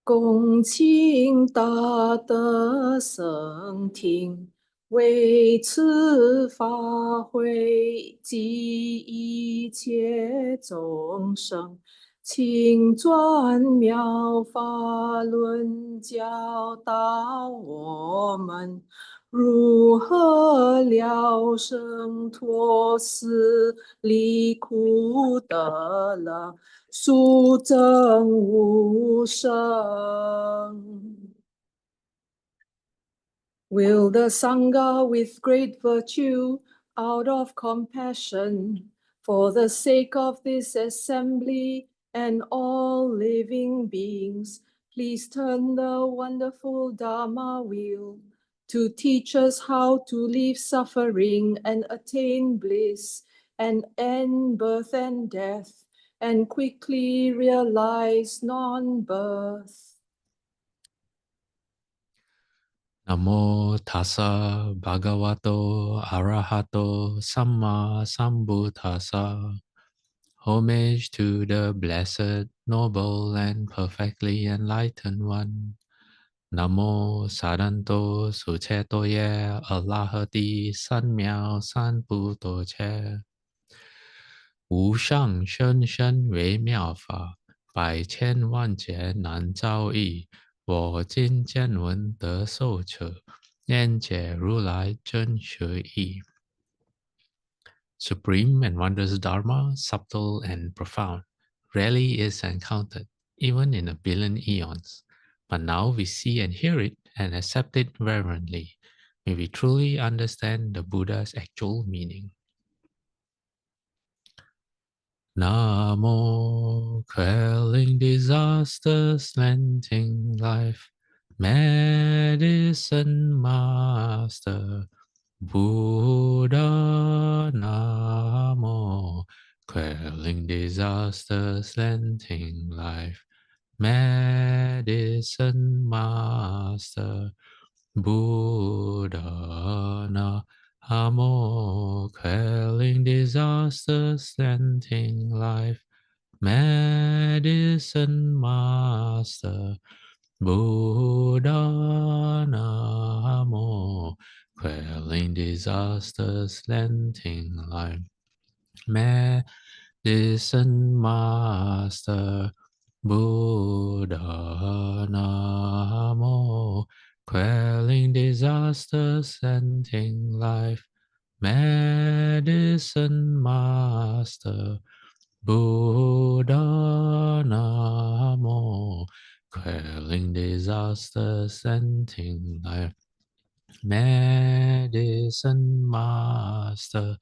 恭请大德圣听，为此法会及一切众生，请转妙法轮，教导我们如何了生脱死，离苦得乐，殊证无生。Will the Sangha with great virtue, out of compassion, for the sake of this assembly and all living beings, please turn the wonderful Dharma wheel to teach us how to leave suffering and attain bliss and end birth and death and quickly realize non-birth. Namo tassa bhagavato arahato samma sambuddhassa. Homage to the blessed, noble, and perfectly enlightened one. Namo saranto suchetoye alahati sanmiao sanputo 无上甚深微妙法，百千万劫难遭遇。我今见闻得受持，愿解如来真实义。Supreme and wondrous Dharma, subtle and profound, rarely is encountered, even in a billion eons. But now we see and hear it and accept it reverently. May we truly understand the Buddha's actual meaning. Namo, quelling disasters, lengthening life, Medicine Master Buddha. Namo, quelling disasters, lengthening life, Medicine Master Buddha. Namo, quelling disasters, lengthening life, Medicine Master Buddha. Namo, quelling disasters, lengthening life, Medicine Master Buddha. Namo, quelling disasters, ending life, Medicine Master Buddha. Namo, quelling disasters, ending life, Medicine Master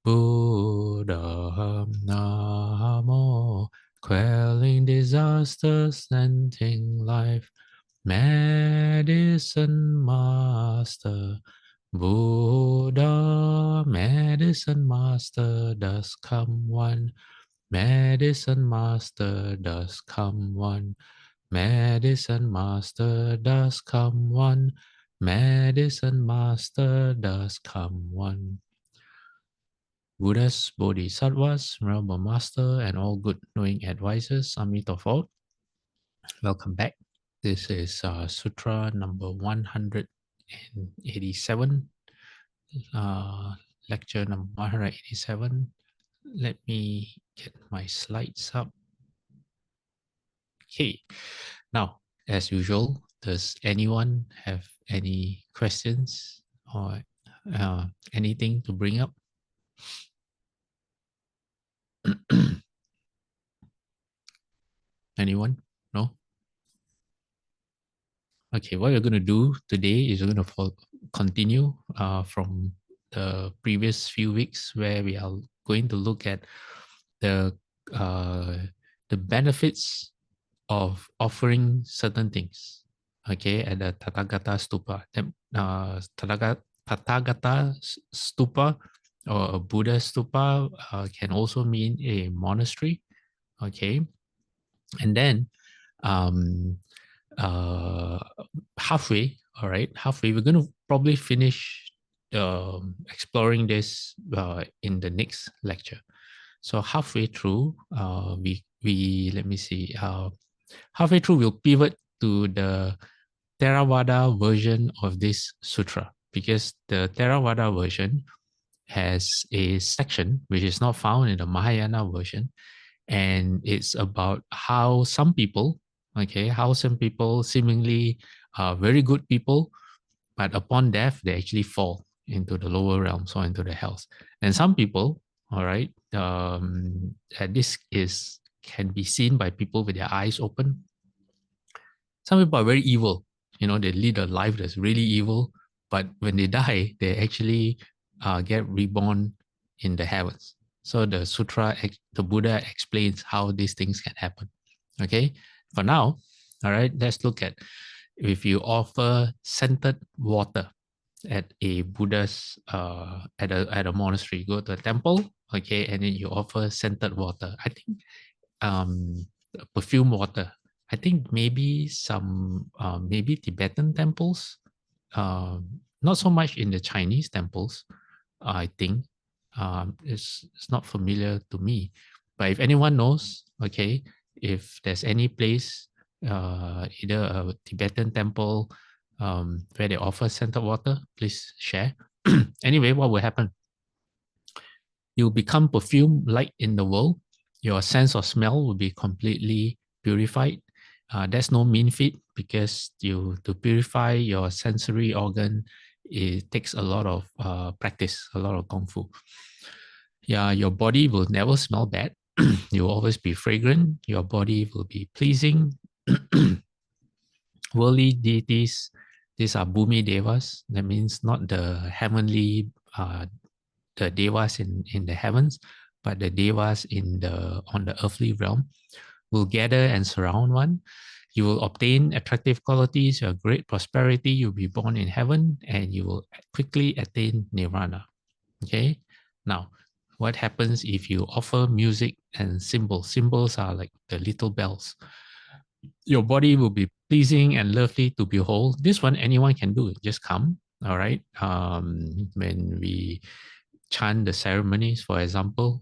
Buddha. Namo, quelling disasters, ending life, Medicine Master Buddha. Medicine Master does come one. Medicine Master does come one. Medicine Master does come one. Medicine Master does come one. Buddhas, Bodhisattvas, Realm Master, and all good knowing advisors, Amitabha. Welcome back. This is Sutra number 187, lecture number 187. Let me get my slides up. Okay, now, as usual, does anyone have any questions or anything to bring up? Anyone? No? Okay, what we're going to do today is we're going to continue from the previous few weeks, where we are going to look at the benefits of offering certain things, okay, at the Tathagata Stupa. Tathagata Stupa or a Buddha Stupa can also mean a monastery, okay, and then halfway, all right, halfway, we're going to probably finish exploring this in the next lecture. So halfway through, we let me see, Halfway through, we'll pivot to the Theravada version of this sutra, because the Theravada version has a section which is not found in the Mahayana version, and it's about how some people, how some people seemingly are very good people, but upon death they actually fall into the lower realms or into the hells. And some people, all right, this is can be seen by people with their eyes open. Some people are very evil. They lead a life that's really evil, but when they die, they actually get reborn in the heavens. So the sutra, the Buddha explains how these things can happen. Okay, for now, all right, let's look at if you offer scented water at a Buddha's at a monastery, go to a temple, okay, and then you offer scented water. I think perfume water. I think maybe some maybe Tibetan temples, not so much in the Chinese temples. I think it's not familiar to me. But if anyone knows, okay, if there's any place, either a Tibetan temple where they offer scented water, please share. Anyway, what will happen? You become perfume light in the world. Your sense of smell will be completely purified. That's no mean feat, because to purify your sensory organ, it takes a lot of practice, a lot of kung fu. Yeah, your body will never smell bad. You'll always be fragrant. Your body will be pleasing. Worldly deities, these are Bhumi Devas. That means not the heavenly, the Devas in the heavens, but the Devas on the earthly realm will gather and surround one. You will obtain attractive qualities, you have great prosperity, you'll be born in heaven, and you will quickly attain nirvana. Okay? Now, what happens if you offer music and symbols? Symbols are like the little bells. Your body will be pleasing and lovely to behold. This one anyone can do. Just come. All right. When we chant the ceremonies, for example,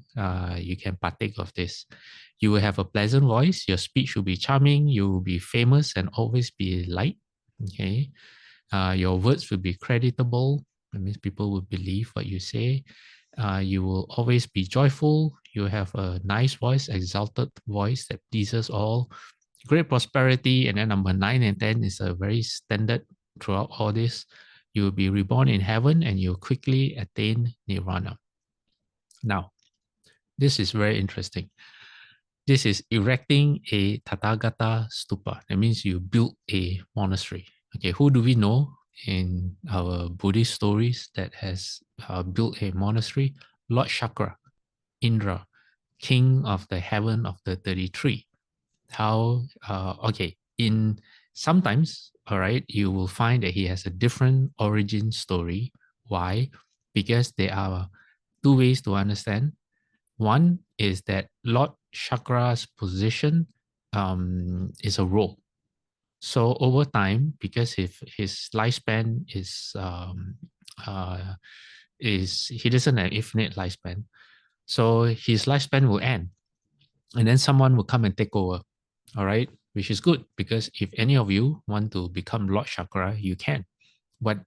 you can partake of this. You will have a pleasant voice. Your speech will be charming. You will be famous and always be liked. Okay. Your words will be creditable. That means people will believe what you say. You will always be joyful. You have a nice voice, exalted voice that pleases all. Great prosperity. And then number 9 and 10 is a very standard throughout all this. You will be reborn in heaven and you quickly attain nirvana. Now, this is very interesting. This is erecting a Tathagata stupa. That means you build a monastery. Okay, who do we know in our Buddhist stories that has built a monastery? Lord Chakra, Indra, king of the heaven of the 33. In sometimes, all right, you will find that he has a different origin story. Why? Because there are two ways to understand. One is that Lord Chakra's position is a role. So over time, because if his lifespan is he doesn't have infinite lifespan, so his lifespan will end, and then someone will come and take over. All right, which is good, because if any of you want to become Lord Chakra, you can. And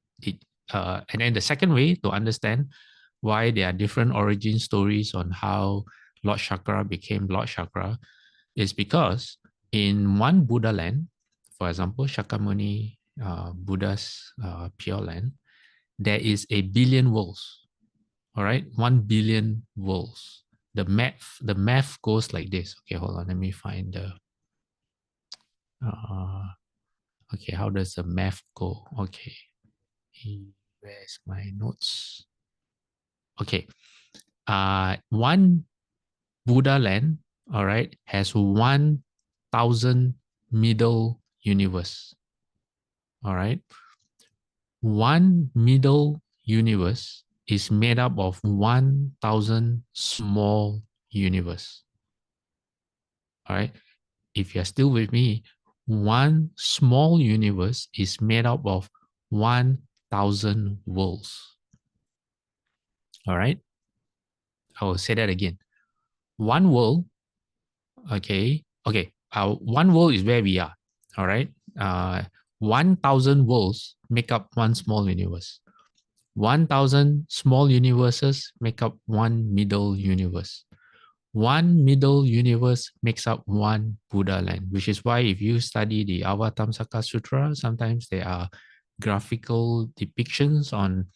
then the second way to understand why there are different origin stories on how Lord Chakra became Lord Chakra is because in one Buddha land, for example, Shakyamuni Buddha's Pure Land, there is a billion worlds. All right, 1 billion worlds. The math goes like this. Okay, hold on. Let me find the. Okay, how does the math go? Okay, where's my notes? Okay, one Buddha land, all right, has 1,000 middle universe. All right, one middle universe is made up of 1,000 small universe. All right, if you're still with me, one small universe is made up of 1,000 worlds. All right, I will say that again. One world, okay, one world is where we are. All right. 1,000 worlds make up one small universe. 1,000 small universes make up one middle universe. One middle universe makes up one Buddha land, which is why if you study the Avatamsaka Sutra, sometimes there are graphical depictions on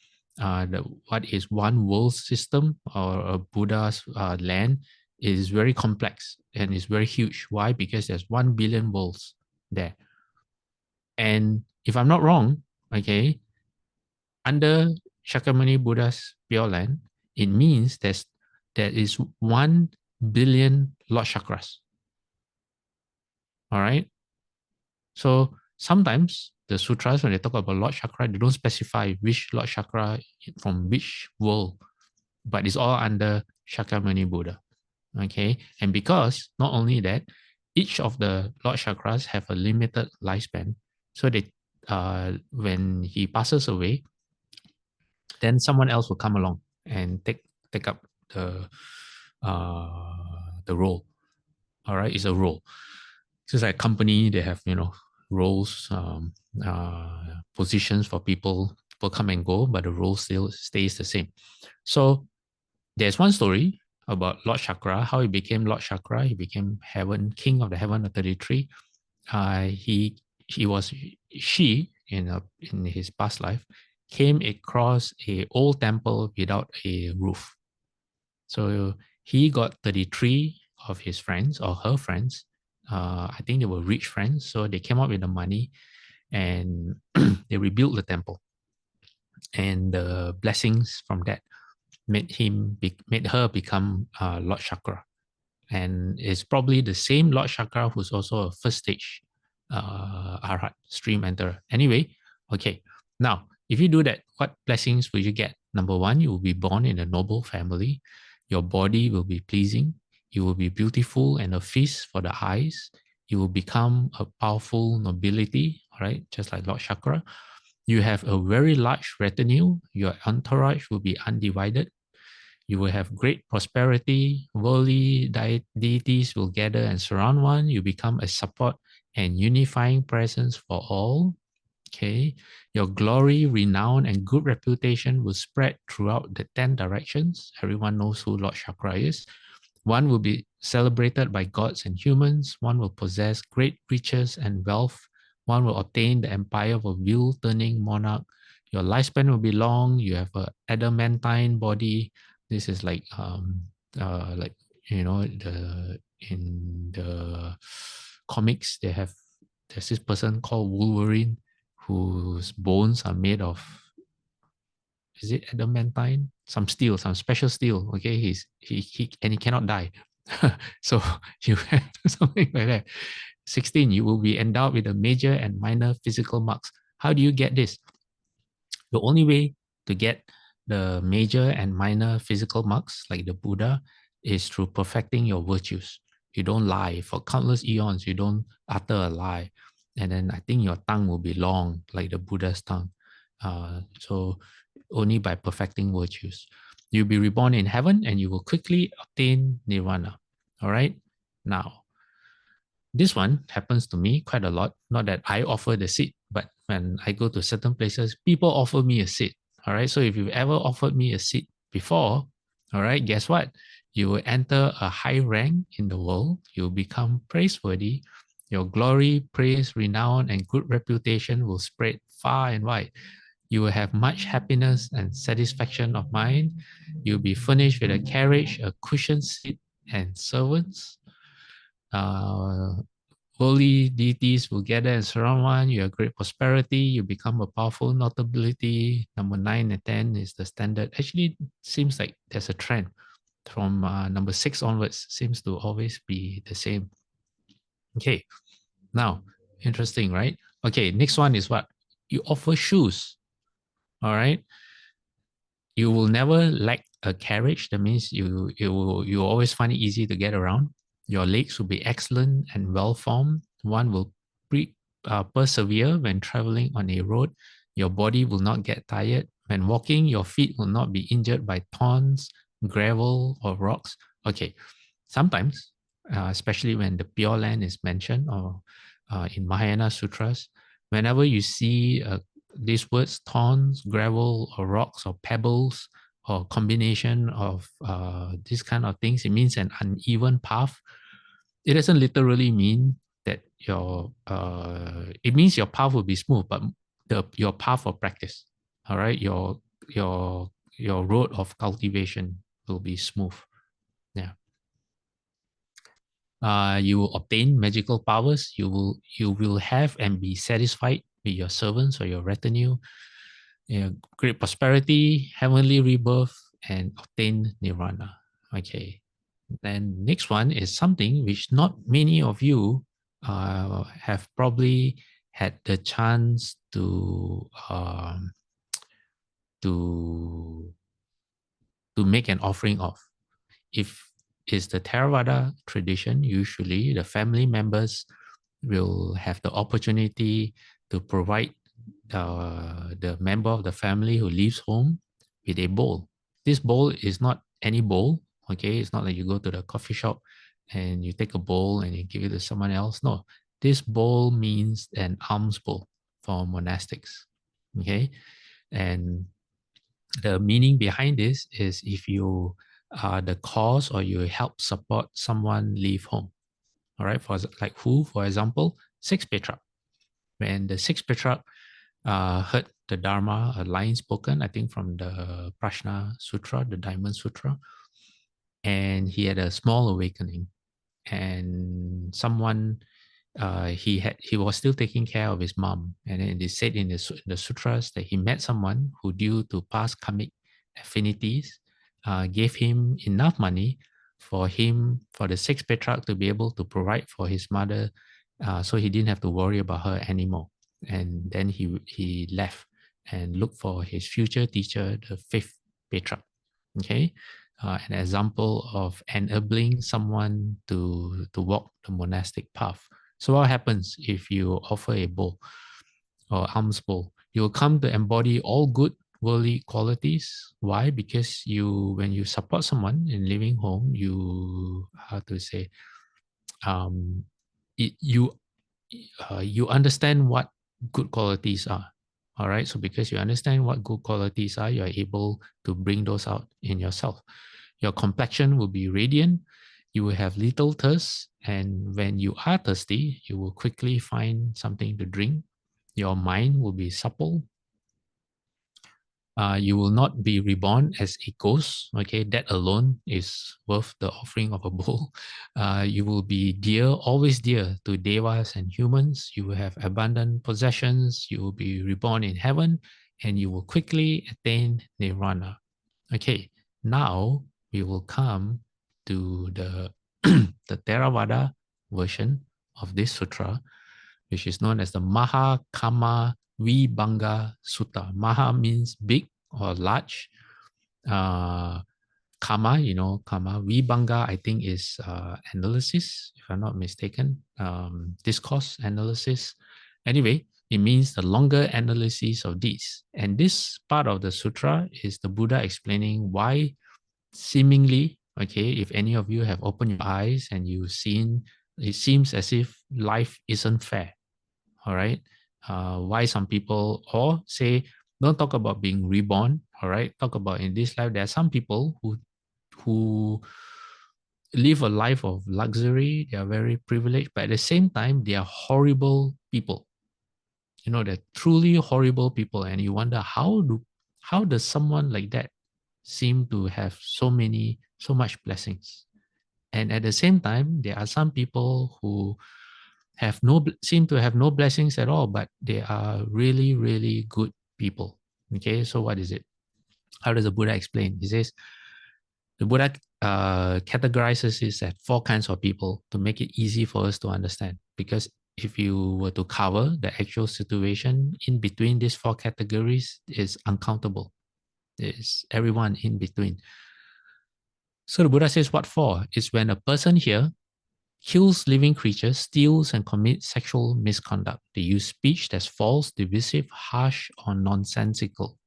what is one world system or a Buddha's land is very complex and is very huge. Why? Because there's 1 billion worlds there. And if I'm not wrong, okay, under Shakyamuni Buddha's Pure Land, it means there is 1 billion Lord Chakras. All right. So sometimes the sutras, when they talk about Lord Chakra, they don't specify which Lord Chakra from which world, but it's all under Shakyamuni Buddha. Okay. And because not only that, each of the Lord Chakras have a limited lifespan. So they when he passes away, then someone else will come along and take up the role. All right, it's a role. Just like a company, they have roles, positions for people. People come and go, but the role still stays the same. So there's one story about Lord Chakra, how he became Lord Chakra. He became heaven, king of the heaven of 33. She in his past life came across a old temple without a roof. So he got 33 of his friends or her friends. I think they were rich friends, so they came up with the money and they rebuilt the temple. And the blessings from that made her become Lord Chakra. And it's probably the same Lord Chakra who's also a first stage Arhat, stream enterer. Anyway, okay. Now, if you do that, what blessings will you get? Number one, you will be born in a noble family. Your body will be pleasing. You will be beautiful and a feast for the eyes. You will become a powerful nobility, right? Just like Lord Chakra. You have a very large retinue. Your entourage will be undivided. You will have great prosperity. Worldly deities will gather and surround one. You become a support and unifying presence for all. Okay. Your glory, renown, and good reputation will spread throughout the 10 directions. Everyone knows who Lord Chakra is. One will be celebrated by gods and humans. One will possess great riches and wealth. One will obtain the empire of a wheel-turning monarch. Your lifespan will be long. You have an adamantine body. This is like in the comics there's this person called Wolverine whose bones are made of, is it adamantine? Some steel, some special steel. Okay, he cannot die. So you have something like that. 16, you will be endowed with the major and minor physical marks. How do you get this? The only way to get the major and minor physical marks, like the Buddha, is through perfecting your virtues. You don't lie. For countless eons, you don't utter a lie. And then I think your tongue will be long, like the Buddha's tongue. So only by perfecting virtues. You'll be reborn in heaven and you will quickly obtain nirvana. All right? Now, this one happens to me quite a lot. Not that I offer the seat, but when I go to certain places, people offer me a seat. All right. So if you've ever offered me a seat before, all right, guess what? You will enter a high rank in the world. You'll become praiseworthy. Your glory, praise, renown, and good reputation will spread far and wide. You will have much happiness and satisfaction of mind. You'll be furnished with a carriage, a cushioned seat, and servants. Holy deities will gather and surround one. You have great prosperity. You become a powerful notability. Number 9 and 10 is the standard. Actually, seems like there's a trend from number 6 onwards. Seems to always be the same. Okay, now interesting, right? Okay, next one is what you offer shoes. All right, you will never lack a carriage. That means you always find it easy to get around. Your legs will be excellent and well formed. One will persevere when traveling on a road. Your body will not get tired. When walking, your feet will not be injured by thorns, gravel, or rocks. Okay, sometimes, especially when the Pure Land is mentioned, or in Mahayana Sutras. Whenever you see these words, thorns, gravel, or rocks, or pebbles, or combination of these kind of things, it means an uneven path. It doesn't literally mean that it means your path will be smooth, but your path of practice, all right, your road of cultivation will be smooth. Yeah. You will obtain magical powers. You will have and be satisfied with your servants or your retinue. Great prosperity, heavenly rebirth, and obtain nirvana. Okay. Then next one is something which not many of you have probably had the chance to make an offering of. If it's the Theravada tradition, usually the family members will have the opportunity to provide the member of the family who leaves home with a bowl. This bowl is not any bowl, okay? It's not like you go to the coffee shop and you take a bowl and you give it to someone else. No, this bowl means an alms bowl for monastics, okay? And the meaning behind this is if you are the cause or you help support someone leave home. All right, for like who, for example, sixth Petrarch. When the sixth Petrarch heard the Dharma, a line spoken, I think from the Prashna Sutra, the Diamond Sutra, and he had a small awakening, and someone he was still taking care of his mom, and then it said in the sutras that he met someone who, due to past karmic affinities, gave him enough money for the sixth Petrarch to be able to provide for his mother, so he didn't have to worry about her anymore. And then he left and looked for his future teacher, the fifth Petrarch. Okay, an example of enabling someone to walk the monastic path. So what happens if you offer a bowl or alms bowl? You will come to embody all good worldly qualities. Why? Because when you support someone in living home, um, you understand what good qualities are. All right. So because you understand what good qualities are, you are able to bring those out in yourself. Your complexion will be radiant. You will have little thirst. And when you are thirsty, you will quickly find something to drink. Your mind will be supple. You will not be reborn as a ghost. Okay, that alone is worth the offering of a bowl. You will be dear, always dear to devas and humans. You will have abundant possessions. You will be reborn in heaven, and you will quickly attain nirvana. Okay, now we will come to the the Theravada version of this sutra, which is known as the Mahakama Vibhanga Sutta. Maha means big or large. Kama, Kama. Vibhanga, I think, is analysis, if I'm not mistaken. Discourse analysis. Anyway, it means the longer analysis of these. And this part of the sutra is the Buddha explaining why seemingly, okay, if any of you have opened your eyes and you've seen, it seems as if life isn't fair. All right. Why some people, or say, don't talk about being reborn. All right. Talk about in this life, there are some people who live a life of luxury. They are very privileged, but at the same time, they are horrible people. They're truly horrible people, and you wonder how does someone like that seem to have so much blessings? And at the same time, there are some people who seem to have no blessings at all, but they are really, really good people. Okay, so what is it? How does the Buddha explain? He says the Buddha categorizes this as 4 kinds of people to make it easy for us to understand. Because if you were to cover the actual situation in between these 4 categories, is uncountable. There's everyone in between. So the Buddha says, what for? Is when a person here kills living creatures, steals and commits sexual misconduct. They use speech that's false, divisive, harsh, or nonsensical.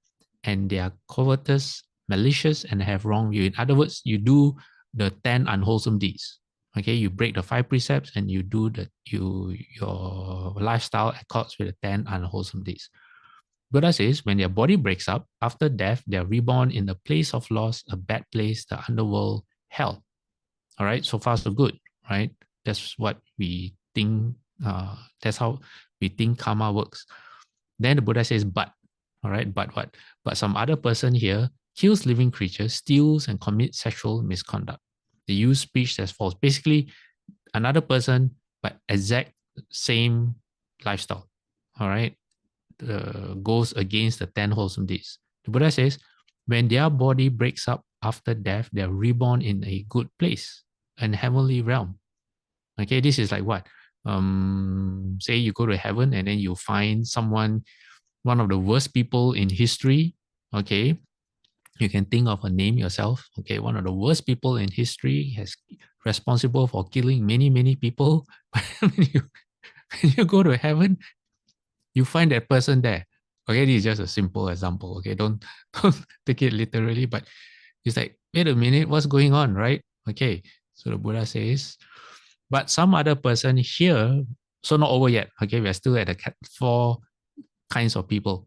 And they are covetous, malicious, and have wrong view. In other words, you do the 10 unwholesome deeds. Okay, you break the 5 precepts and you do your lifestyle accords with the 10 unwholesome deeds. Buddha says when their body breaks up, after death, they are reborn in the place of loss, a bad place, the underworld, hell. All right, so far so good, right? That's what we think, that's how we think karma works. Then the Buddha says, but, all right, but what? But some other person here kills living creatures, steals and commits sexual misconduct. They use speech that's false. Basically, another person, but exact same lifestyle, all right, goes against the 10 wholesome deeds. The Buddha says, when their body breaks up after death, they're reborn in a good place, an heavenly realm. Okay, this is like what? Say you go to heaven and then you find someone, one of the worst people in history. Okay, you can think of a name yourself. Okay, one of the worst people in history has responsible for killing many people. When you go to heaven, you find that person there. Okay, this is just a simple example. Okay, don't don't take it literally, but it's like, wait a minute, what's going on, right? Okay, so the Buddha says, but some other person here, so not over yet. Okay, we're still at the 4 kinds of people.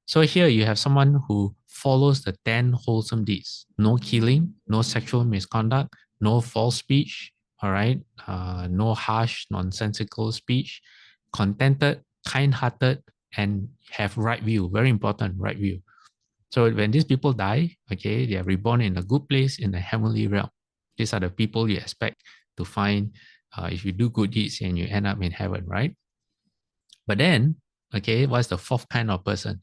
So here you have someone who follows the 10 wholesome deeds: no killing, no sexual misconduct, no false speech, all right, no harsh, nonsensical speech, contented, kind-hearted, and have right view. Very important, right view. So when these people die, okay, they are reborn in a good place in the heavenly realm. These are the people you expect to find if you do good deeds and you end up in heaven, right? But then, okay, what's the 4th kind of person?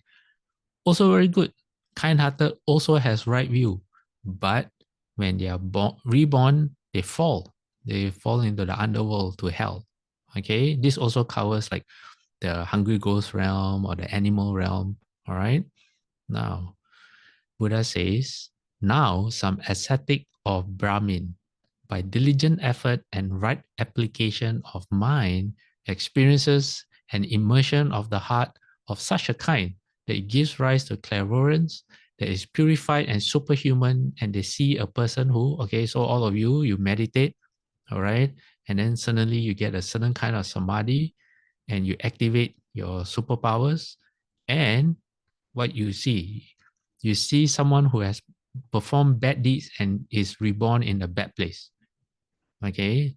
Also very good. Kind-hearted, also has right view. But when they are reborn, they fall. They fall into the underworld, to hell. Okay, this also covers like the hungry ghost realm or the animal realm. All right. Now, Buddha says, now some ascetic or Brahmin, by diligent effort and right application of mind, experiences an immersion of the heart of such a kind that it gives rise to clairvoyance that is purified and superhuman, and they see a person who, okay, so all of you, you meditate, all right, and then suddenly you get a certain kind of samadhi and you activate your superpowers, and what you see someone who has performed bad deeds and is reborn in a bad place. Okay,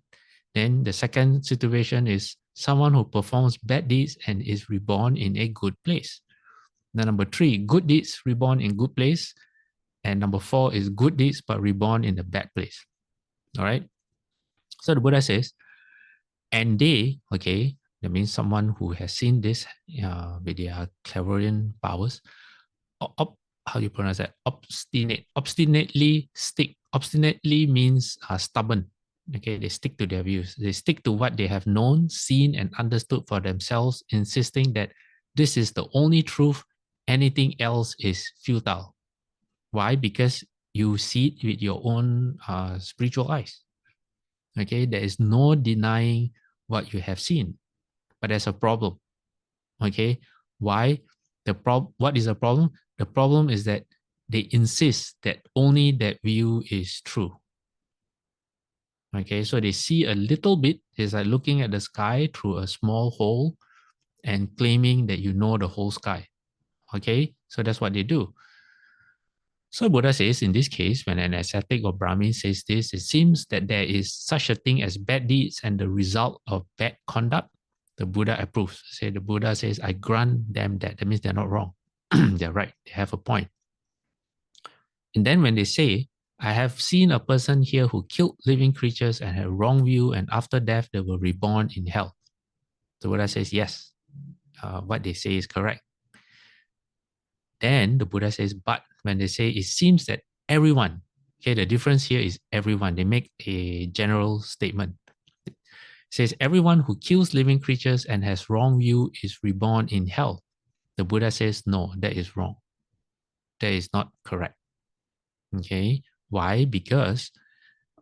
then the second situation is someone who performs bad deeds and is reborn in a good place. Then number 3, good deeds reborn in good place, and number 4 is good deeds but reborn in a bad place. All right, so the Buddha says, and they, okay, that means someone who has seen this with their clairvoyant powers, how do you pronounce that? Obstinately stick. Obstinately means stubborn. Okay, they stick to their views. They stick to what they have known, seen, and understood for themselves, insisting that this is the only truth. Anything else is futile. Why? Because you see it with your own spiritual eyes. Okay, there is no denying what you have seen, but there's a problem. Okay, why? What is the problem? The problem is that they insist that only that view is true. Okay, so they see a little bit. It's like looking at the sky through a small hole and claiming that you know the whole sky. Okay, so that's what they do. So Buddha says, in this case, when an ascetic or Brahmin says this, it seems that there is such a thing as bad deeds and the result of bad conduct. The Buddha approves. Say the Buddha says, I grant them that. That means they're not wrong. They're right. They have a point. And then when they say, I have seen a person here who killed living creatures and had a wrong view, and after death they were reborn in hell. The Buddha says, yes, what they say is correct. Then the Buddha says, but when they say it seems that everyone, okay, the difference here is everyone. They make a general statement. It says everyone who kills living creatures and has wrong view is reborn in hell. The Buddha says, no, that is wrong. That is not correct. Okay, why? Because,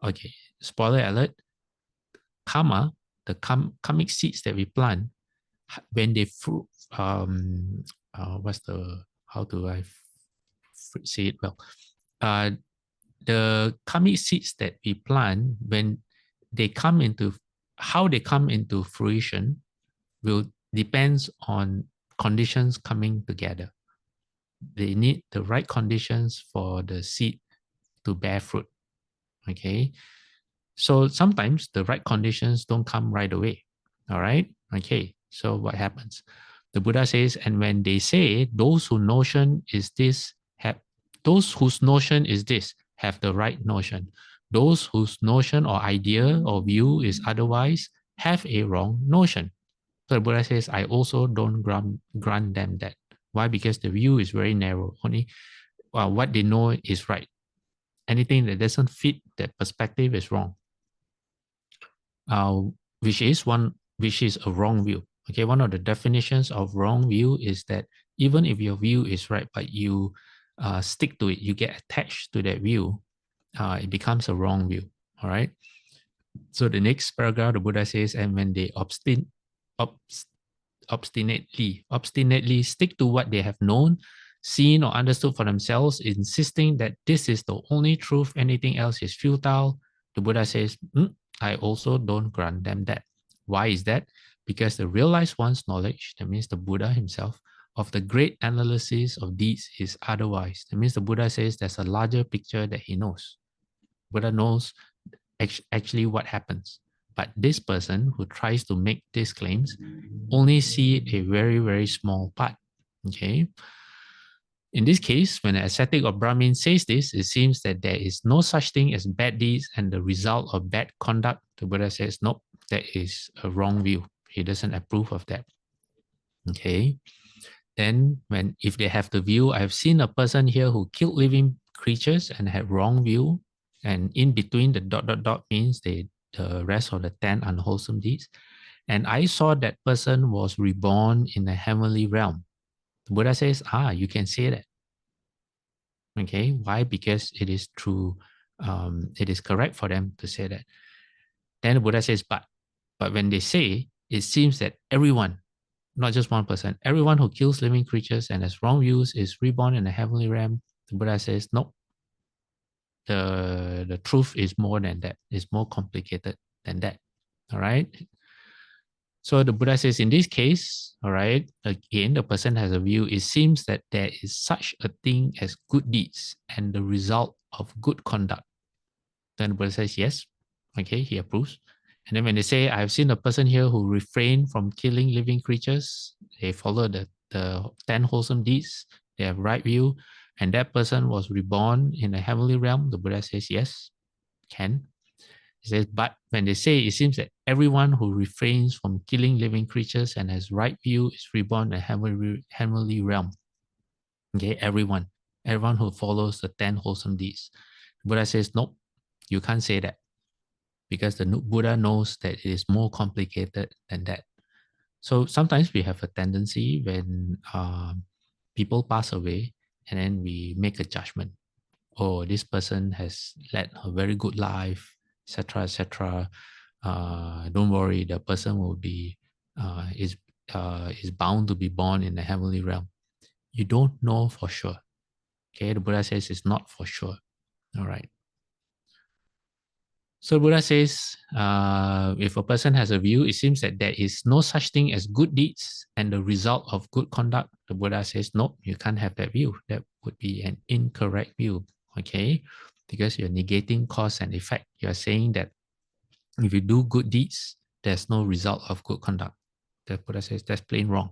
okay, spoiler alert, karma, the karmic seeds that we plant, when they fruit, what's the, how do I say it well? The karmic seeds that we plant, when they come into, how they come into fruition will depends on conditions coming together. They need the right conditions for the seed to bear fruit. Okay. So sometimes the right conditions don't come right away. All right. Okay. So what happens? The Buddha says, and when they say those whose notion is this have those whose notion is this have the right notion. Those whose notion or idea or view is otherwise have a wrong notion. So the Buddha says, I also don't grant them that. Why? Because the view is very narrow. Only what they know is right. Anything that doesn't fit that perspective is wrong. Which is a wrong view. Okay, one of the definitions of wrong view is that even if your view is right, but you stick to it, you get attached to that view, it becomes a wrong view. All right. So the next paragraph, the Buddha says, and when they obstinately stick to what they have known, seen, or understood for themselves, insisting that this is the only truth, anything else is futile, the Buddha says, I also don't grant them that. Why is that? Because the realized one's knowledge, that means the Buddha himself, of the great analysis of deeds is otherwise. That means the Buddha says there's a larger picture that he knows. Buddha knows actually what happens. But this person who tries to make these claims only see a very, very small part. Okay. In this case, when an ascetic or Brahmin says this, it seems that there is no such thing as bad deeds and the result of bad conduct. The Buddha says, nope, that is a wrong view. He doesn't approve of that. Okay. Then if they have the view, I've seen a person here who killed living creatures and had wrong view, and in between the ... means the rest of the 10 unwholesome deeds. And I saw that person was reborn in the heavenly realm. The Buddha says, you can say that. Okay, why? Because it is true. It is correct for them to say that. Then the Buddha says, but when they say, it seems that everyone, not just one person, everyone who kills living creatures and has wrong views is reborn in the heavenly realm. The Buddha says, no, the truth is more than that. It's more complicated than that. All right. So the Buddha says, in this case, all right, again, the person has a view. It seems that there is such a thing as good deeds and the result of good conduct. Then the Buddha says, yes. Okay, he approves. And then when they say, I've seen a person here who refrained from killing living creatures, they follow the 10 wholesome deeds, they have right view, and that person was reborn in the heavenly realm, the Buddha says, yes, can. He says, but when they say, it seems that everyone who refrains from killing living creatures and has right view is reborn in the heavenly realm. Okay, everyone who follows the 10 wholesome deeds. The Buddha says, nope, you can't say that, because the Buddha knows that it is more complicated than that. So sometimes we have a tendency when people pass away and then we make a judgment. Oh, this person has led a very good life, etc., etc. Don't worry, the person will be is bound to be born in the heavenly realm. You don't know for sure. Okay, the Buddha says it's not for sure. All right. So Buddha says, if a person has a view, it seems that there is no such thing as good deeds and the result of good conduct. The Buddha says, no, you can't have that view. That would be an incorrect view, okay? Because you're negating cause and effect. You're saying that if you do good deeds, there's no result of good conduct. The Buddha says that's plain wrong.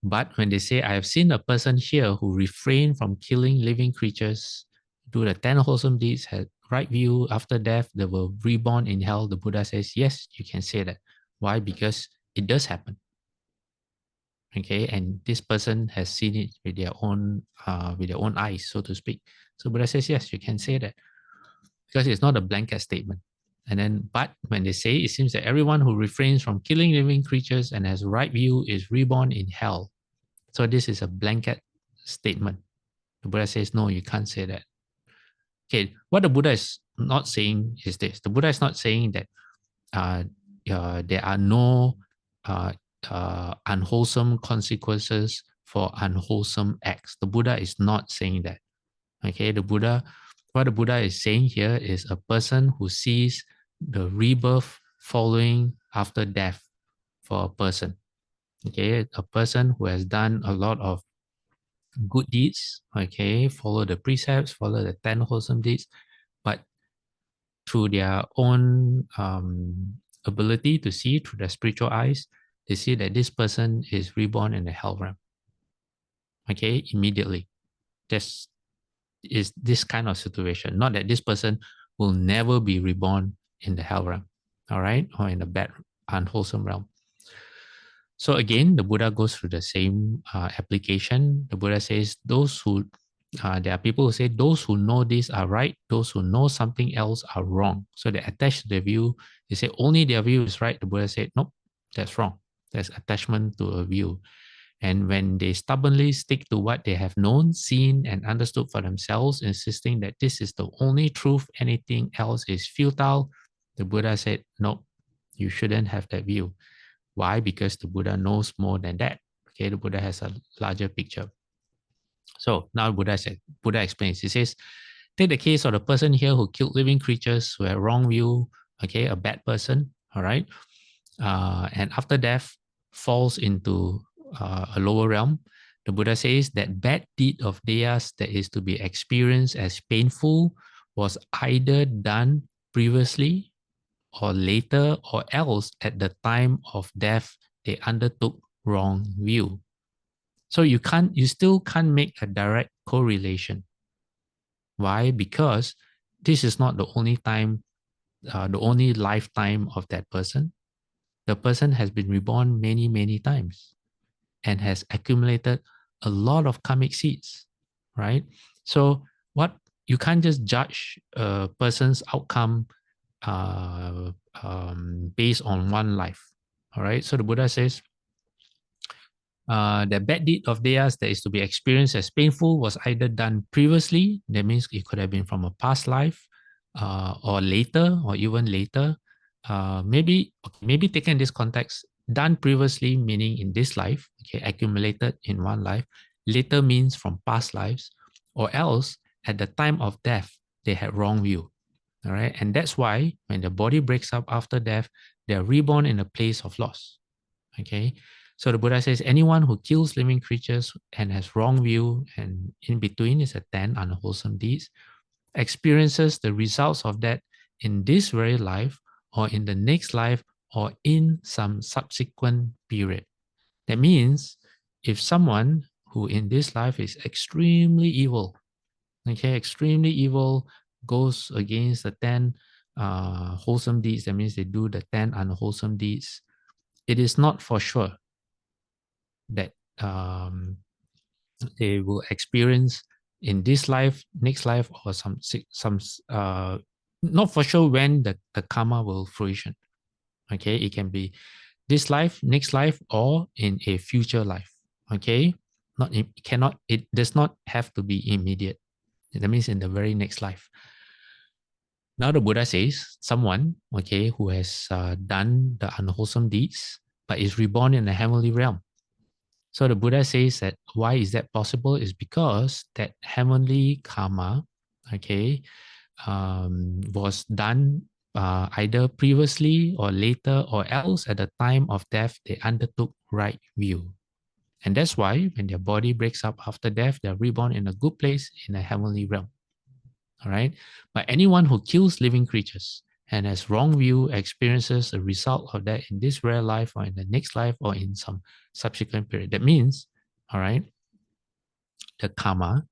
But when they say, I have seen a person here who refrained from killing living creatures, do the 10 wholesome deeds, had right view, after death, they were reborn in hell, the Buddha says, yes, you can say that. Why? Because it does happen. Okay, and this person has seen it with their own eyes, so to speak. So Buddha says, yes, you can say that. Because it's not a blanket statement. And then, but when they say, it seems that everyone who refrains from killing living creatures and has right view is reborn in hell. So this is a blanket statement. The Buddha says, no, you can't say that. Okay, what the Buddha is not saying is this. The Buddha is not saying that there are no unwholesome consequences for unwholesome acts. The Buddha is not saying that. Okay, what the Buddha is saying here is a person who sees the rebirth following after death for a person. Okay, a person who has done a lot of good deeds, okay, follow the precepts, follow the 10 wholesome deeds, but through their own ability to see through their spiritual eyes, they see that this person is reborn in the hell realm. Okay, immediately. This is this kind of situation. Not that this person will never be reborn in the hell realm, all right, or in the bad, unwholesome realm. So again, the Buddha goes through the same application. The Buddha says those who, there are people who say those who know this are right, those who know something else are wrong. So they attach to their view. They say only their view is right. The Buddha said, nope, that's wrong. There's attachment to a view. And when they stubbornly stick to what they have known, seen, and understood for themselves, insisting that this is the only truth, anything else is futile, the Buddha said, no, you shouldn't have that view. Why? Because the Buddha knows more than that. Okay, the Buddha has a larger picture. So now Buddha explains. He says, take the case of the person here who killed living creatures, who had wrong view, okay, a bad person, all right, and after death falls into a lower realm. The Buddha says that bad deed of theirs that is to be experienced as painful was either done previously or later, or else at the time of death they undertook wrong view. So you still can't make a direct correlation. Why? Because this is not the only time, the only lifetime of that person. The person has been reborn many, many times and has accumulated a lot of karmic seeds, right? So what you can't just judge a person's outcome based on one life, all right? So the Buddha says, the bad deed of theirs that is to be experienced as painful was either done previously, that means it could have been from a past life, or later, or even later. Maybe taken in this context, done previously meaning in this life, okay, accumulated in one life. Later means from past lives, or else at the time of death, they had wrong view. All right. And that's why when the body breaks up after death, they're reborn in a place of loss. Okay. So the Buddha says anyone who kills living creatures and has wrong view, and in between is a 10 unwholesome deeds, experiences the results of that in this very life, or in the next life, or in some subsequent period. That means if someone who in this life is extremely evil, okay, extremely evil, goes against the 10 wholesome deeds, that means they do the 10 unwholesome deeds, it is not for sure that they will experience in this life, next life, or some not for sure when the karma will fruition. Okay, it can be this life, next life, or in a future life. Okay, it does not have to be immediate. That means in the very next life. Now the Buddha says someone, okay, who has done the unwholesome deeds but is reborn in the heavenly realm. So the Buddha says that why is that possible is because that heavenly karma, okay, was done either previously or later, or else at the time of death they undertook right view. And that's why when their body breaks up after death, they're reborn in a good place in a heavenly realm. All right. But anyone who kills living creatures and has wrong view experiences a result of that in this rare life, or in the next life, or in some subsequent period. That means, all right, the karma,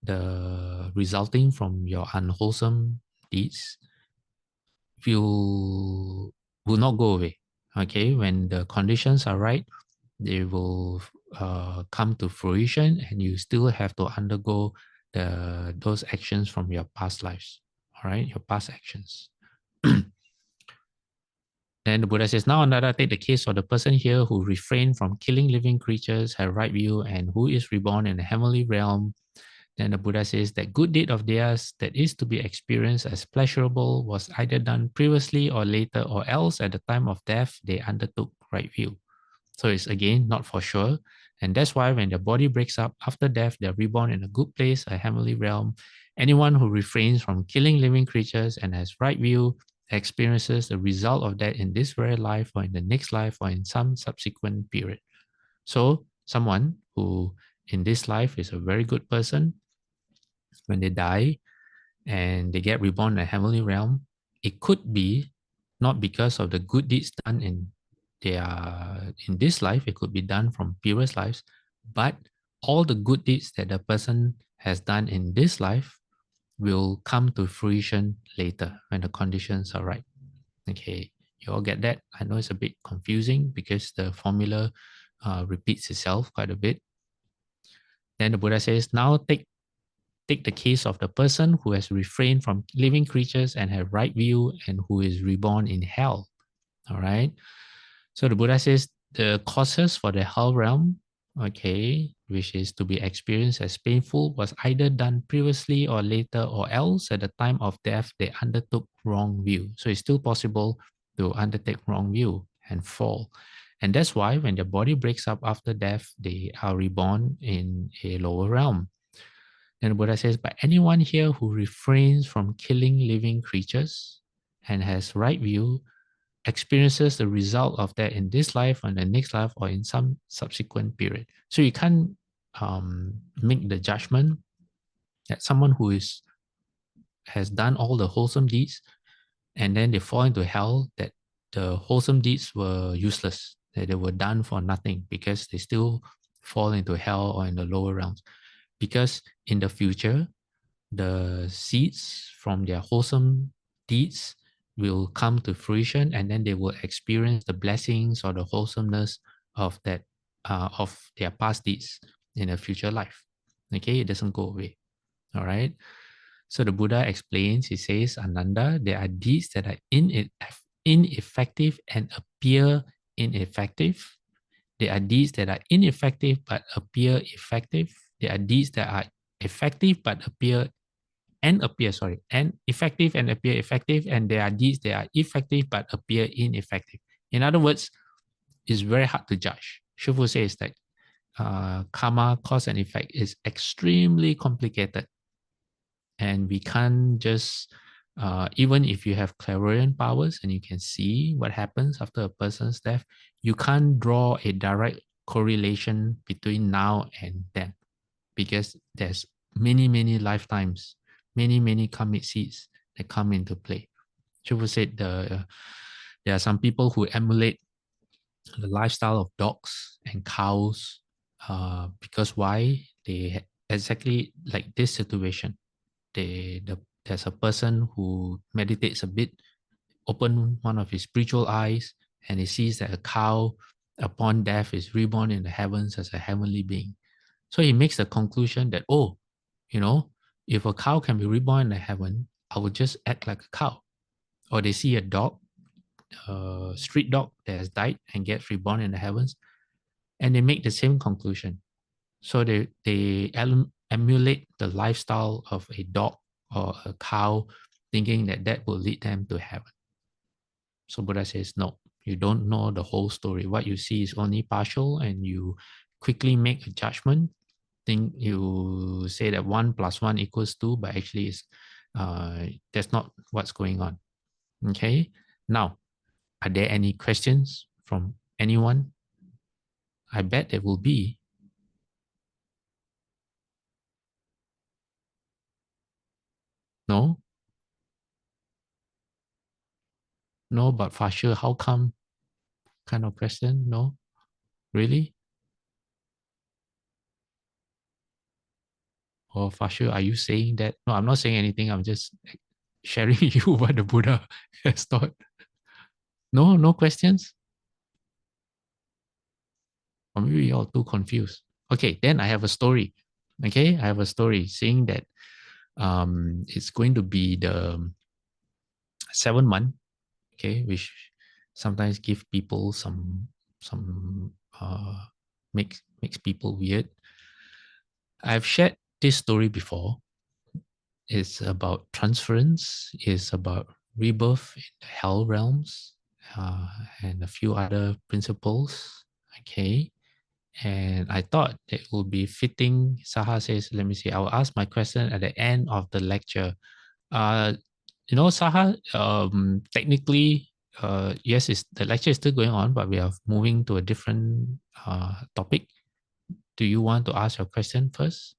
the resulting from your unwholesome deeds, will not go away. Okay. When the conditions are right, they will come to fruition, and you still have to undergo those actions from your past lives, all right, your past actions. Then the Buddha says, now another take the case of the person here who refrained from killing living creatures, had right view, and who is reborn in the heavenly realm. Then the Buddha says that good deed of theirs that is to be experienced as pleasurable was either done previously or later, or else at the time of death they undertook right view. So it's again not for sure. And that's why when the body breaks up after death, they're reborn in a good place, a heavenly realm. Anyone who refrains from killing living creatures and has right view experiences the result of that in this very life or in the next life or in some subsequent period. So someone who in this life is a very good person, when they die and they get reborn in the heavenly realm, it could be not because of the good deeds done in this life, it could be done from previous lives, but all the good deeds that the person has done in this life will come to fruition later when the conditions are right. Okay, you all get that? I know it's a bit confusing because the formula repeats itself quite a bit. Then the Buddha says, now take the case of the person who has refrained from living creatures and have right view and who is reborn in hell. All right. So the Buddha says the causes for the hell realm, okay, which is to be experienced as painful, was either done previously or later, or else at the time of death they undertook wrong view. So it's still possible to undertake wrong view and fall. And that's why when their body breaks up after death, they are reborn in a lower realm. And the Buddha says, but anyone here who refrains from killing living creatures and has right view experiences the result of that in this life or in the next life or in some subsequent period. So you can't make the judgment that someone who has done all the wholesome deeds and then they fall into hell, that the wholesome deeds were useless, that they were done for nothing because they still fall into hell or in the lower realms. Because in the future, the seeds from their wholesome deeds will come to fruition, and then they will experience the blessings or the wholesomeness of that of their past deeds in a future life. Okay, it doesn't go away. All right. So the Buddha explains, he says, Ananda, there are deeds that are ineffective and appear ineffective. There are deeds that are ineffective but appear effective. There are deeds that are effective but appear and effective and appear effective, and there are deeds that are effective but appear ineffective. In other words, it's very hard to judge. Shufu says that karma, cause and effect is extremely complicated, and we can't just even if you have clairvoyant powers and you can see what happens after a person's death, you can't draw a direct correlation between now and then, because there's many lifetimes, many karmic seeds that come into play. Shufu said there are some people who emulate the lifestyle of dogs and cows because why? Exactly like this situation. There's a person who meditates a bit, open one of his spiritual eyes, and he sees that a cow upon death is reborn in the heavens as a heavenly being. So he makes the conclusion that, oh, if a cow can be reborn in the heaven, I would just act like a cow. Or they see a dog, a street dog that has died and gets reborn in the heavens, and they make the same conclusion. So they emulate the lifestyle of a dog or a cow, thinking that that will lead them to heaven. So Buddha says, no, you don't know the whole story. What you see is only partial, and you quickly make a judgment. Think you say that 1 + 1 = 2, but actually that's not what's going on. Okay. Now, are there any questions from anyone? I bet there will be. No? No, but for sure, how come? Kind of question? No? Really? Or for sure, are you saying that? No, I'm not saying anything. I'm just sharing you what the Buddha has taught. No, no questions? Or maybe you're too confused. Okay, then I have a story. Okay, I have a story saying that it's going to be the 7th month, okay, which sometimes give people some makes people weird. I've shared this story before. It's about transference, it's about rebirth in the hell realms, and a few other principles. Okay. And I thought it would be fitting. Saha says, let me see, I will ask my question at the end of the lecture. Uh, Saha, technically, yes, the lecture is still going on, but we are moving to a different topic. Do you want to ask your question first?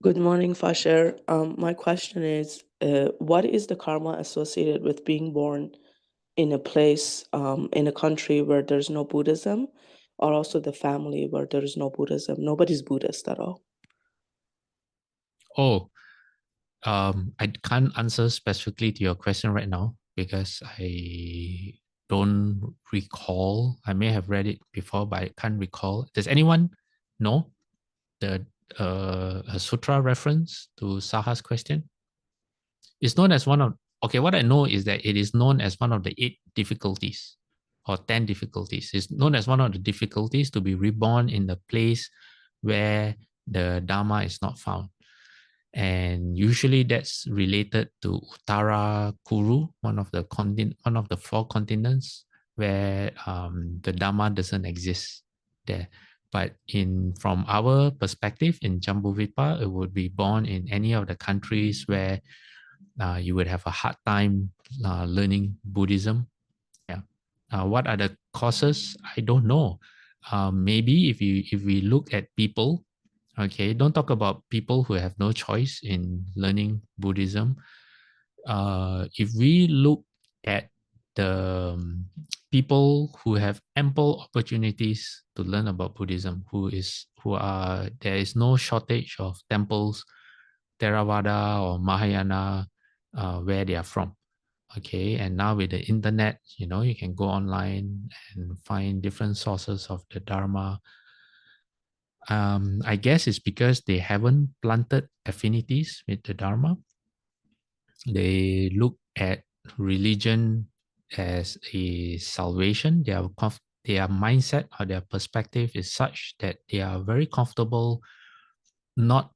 Good morning, Fasher. My question is, what is the karma associated with being born in a place, in a country where there's no Buddhism, or also the family where there is no Buddhism? Nobody's Buddhist at all. Oh, I can't answer specifically to your question right now because I don't recall. I may have read it before, but I can't recall. Does anyone know the a sutra reference to Saha's question? It's known as one of, okay, what I know is that it is known as one of the 8 difficulties or 10 difficulties. It's known as one of the difficulties to be reborn in the place where the Dharma is not found. And usually that's related to Uttara Kuru, one of the 4 continents where the Dharma doesn't exist there. But from our perspective in Jambudvipa, it would be born in any of the countries where you would have a hard time learning Buddhism. Yeah. What are the causes? I don't know. Maybe if we look at people, okay, don't talk about people who have no choice in learning Buddhism. If we look at the people who have ample opportunities to learn about Buddhism, there is no shortage of temples, Theravada or Mahayana, where they are from. Okay, and now with the internet, you can go online and find different sources of the Dharma. I guess it's because they haven't planted affinities with the Dharma. They look at religion as a salvation. Their mindset or their perspective is such that they are very comfortable not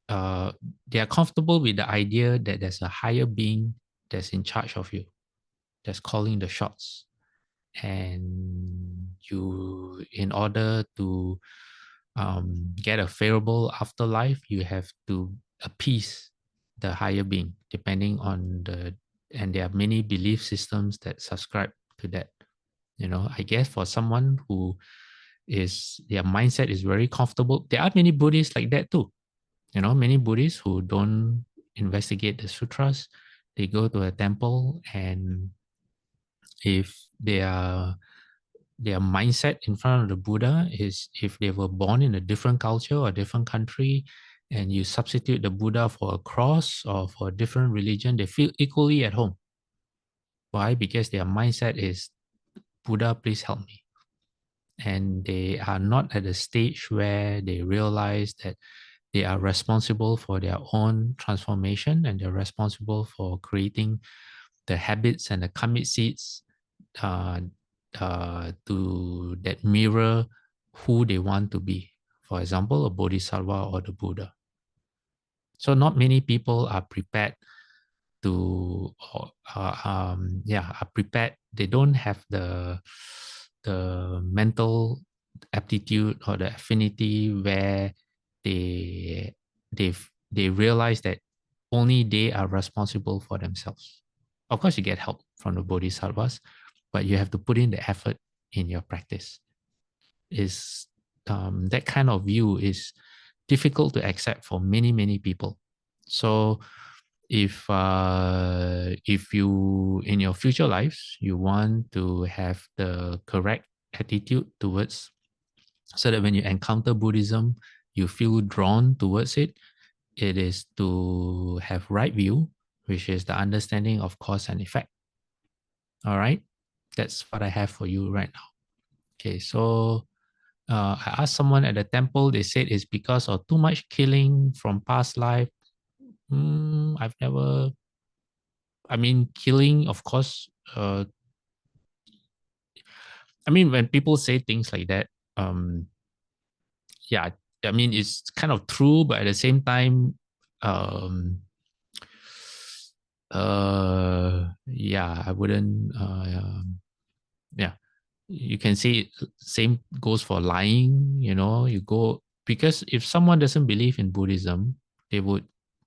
they are comfortable with the idea that there's a higher being that's in charge of you, that's calling the shots. And you, in order to get a favorable afterlife, you have to appease the higher being, depending on and there are many belief systems that subscribe to that. I guess for someone who their mindset is very comfortable, there are many Buddhists like that too. Many Buddhists who don't investigate the sutras, they go to a temple, and if their mindset in front of the Buddha is, if they were born in a different culture or different country, and you substitute the Buddha for a cross or for a different religion, they feel equally at home. Why? Because their mindset is, Buddha, please help me. And they are not at a stage where they realize that they are responsible for their own transformation, and they're responsible for creating the habits and the commit seeds that mirror who they want to be. For example, a bodhisattva or the Buddha. So not many people are prepared are prepared. They don't have the mental aptitude or the affinity where they they realize that only they are responsible for themselves. Of course, you get help from the bodhisattvas, but you have to put in the effort in your practice. That kind of view is difficult to accept for many people. So if you, in your future lives, you want to have the correct attitude towards, so that when you encounter Buddhism, you feel drawn towards it, it is to have right view, which is the understanding of cause and effect. All right, that's what I have for you right now. Okay, so I asked someone at the temple, they said it's because of too much killing from past life. I've never, killing, of course. When people say things like that, yeah, it's kind of true, but at the same time, yeah, I wouldn't, yeah, you can say same goes for lying, you go, because if someone doesn't believe in Buddhism, they would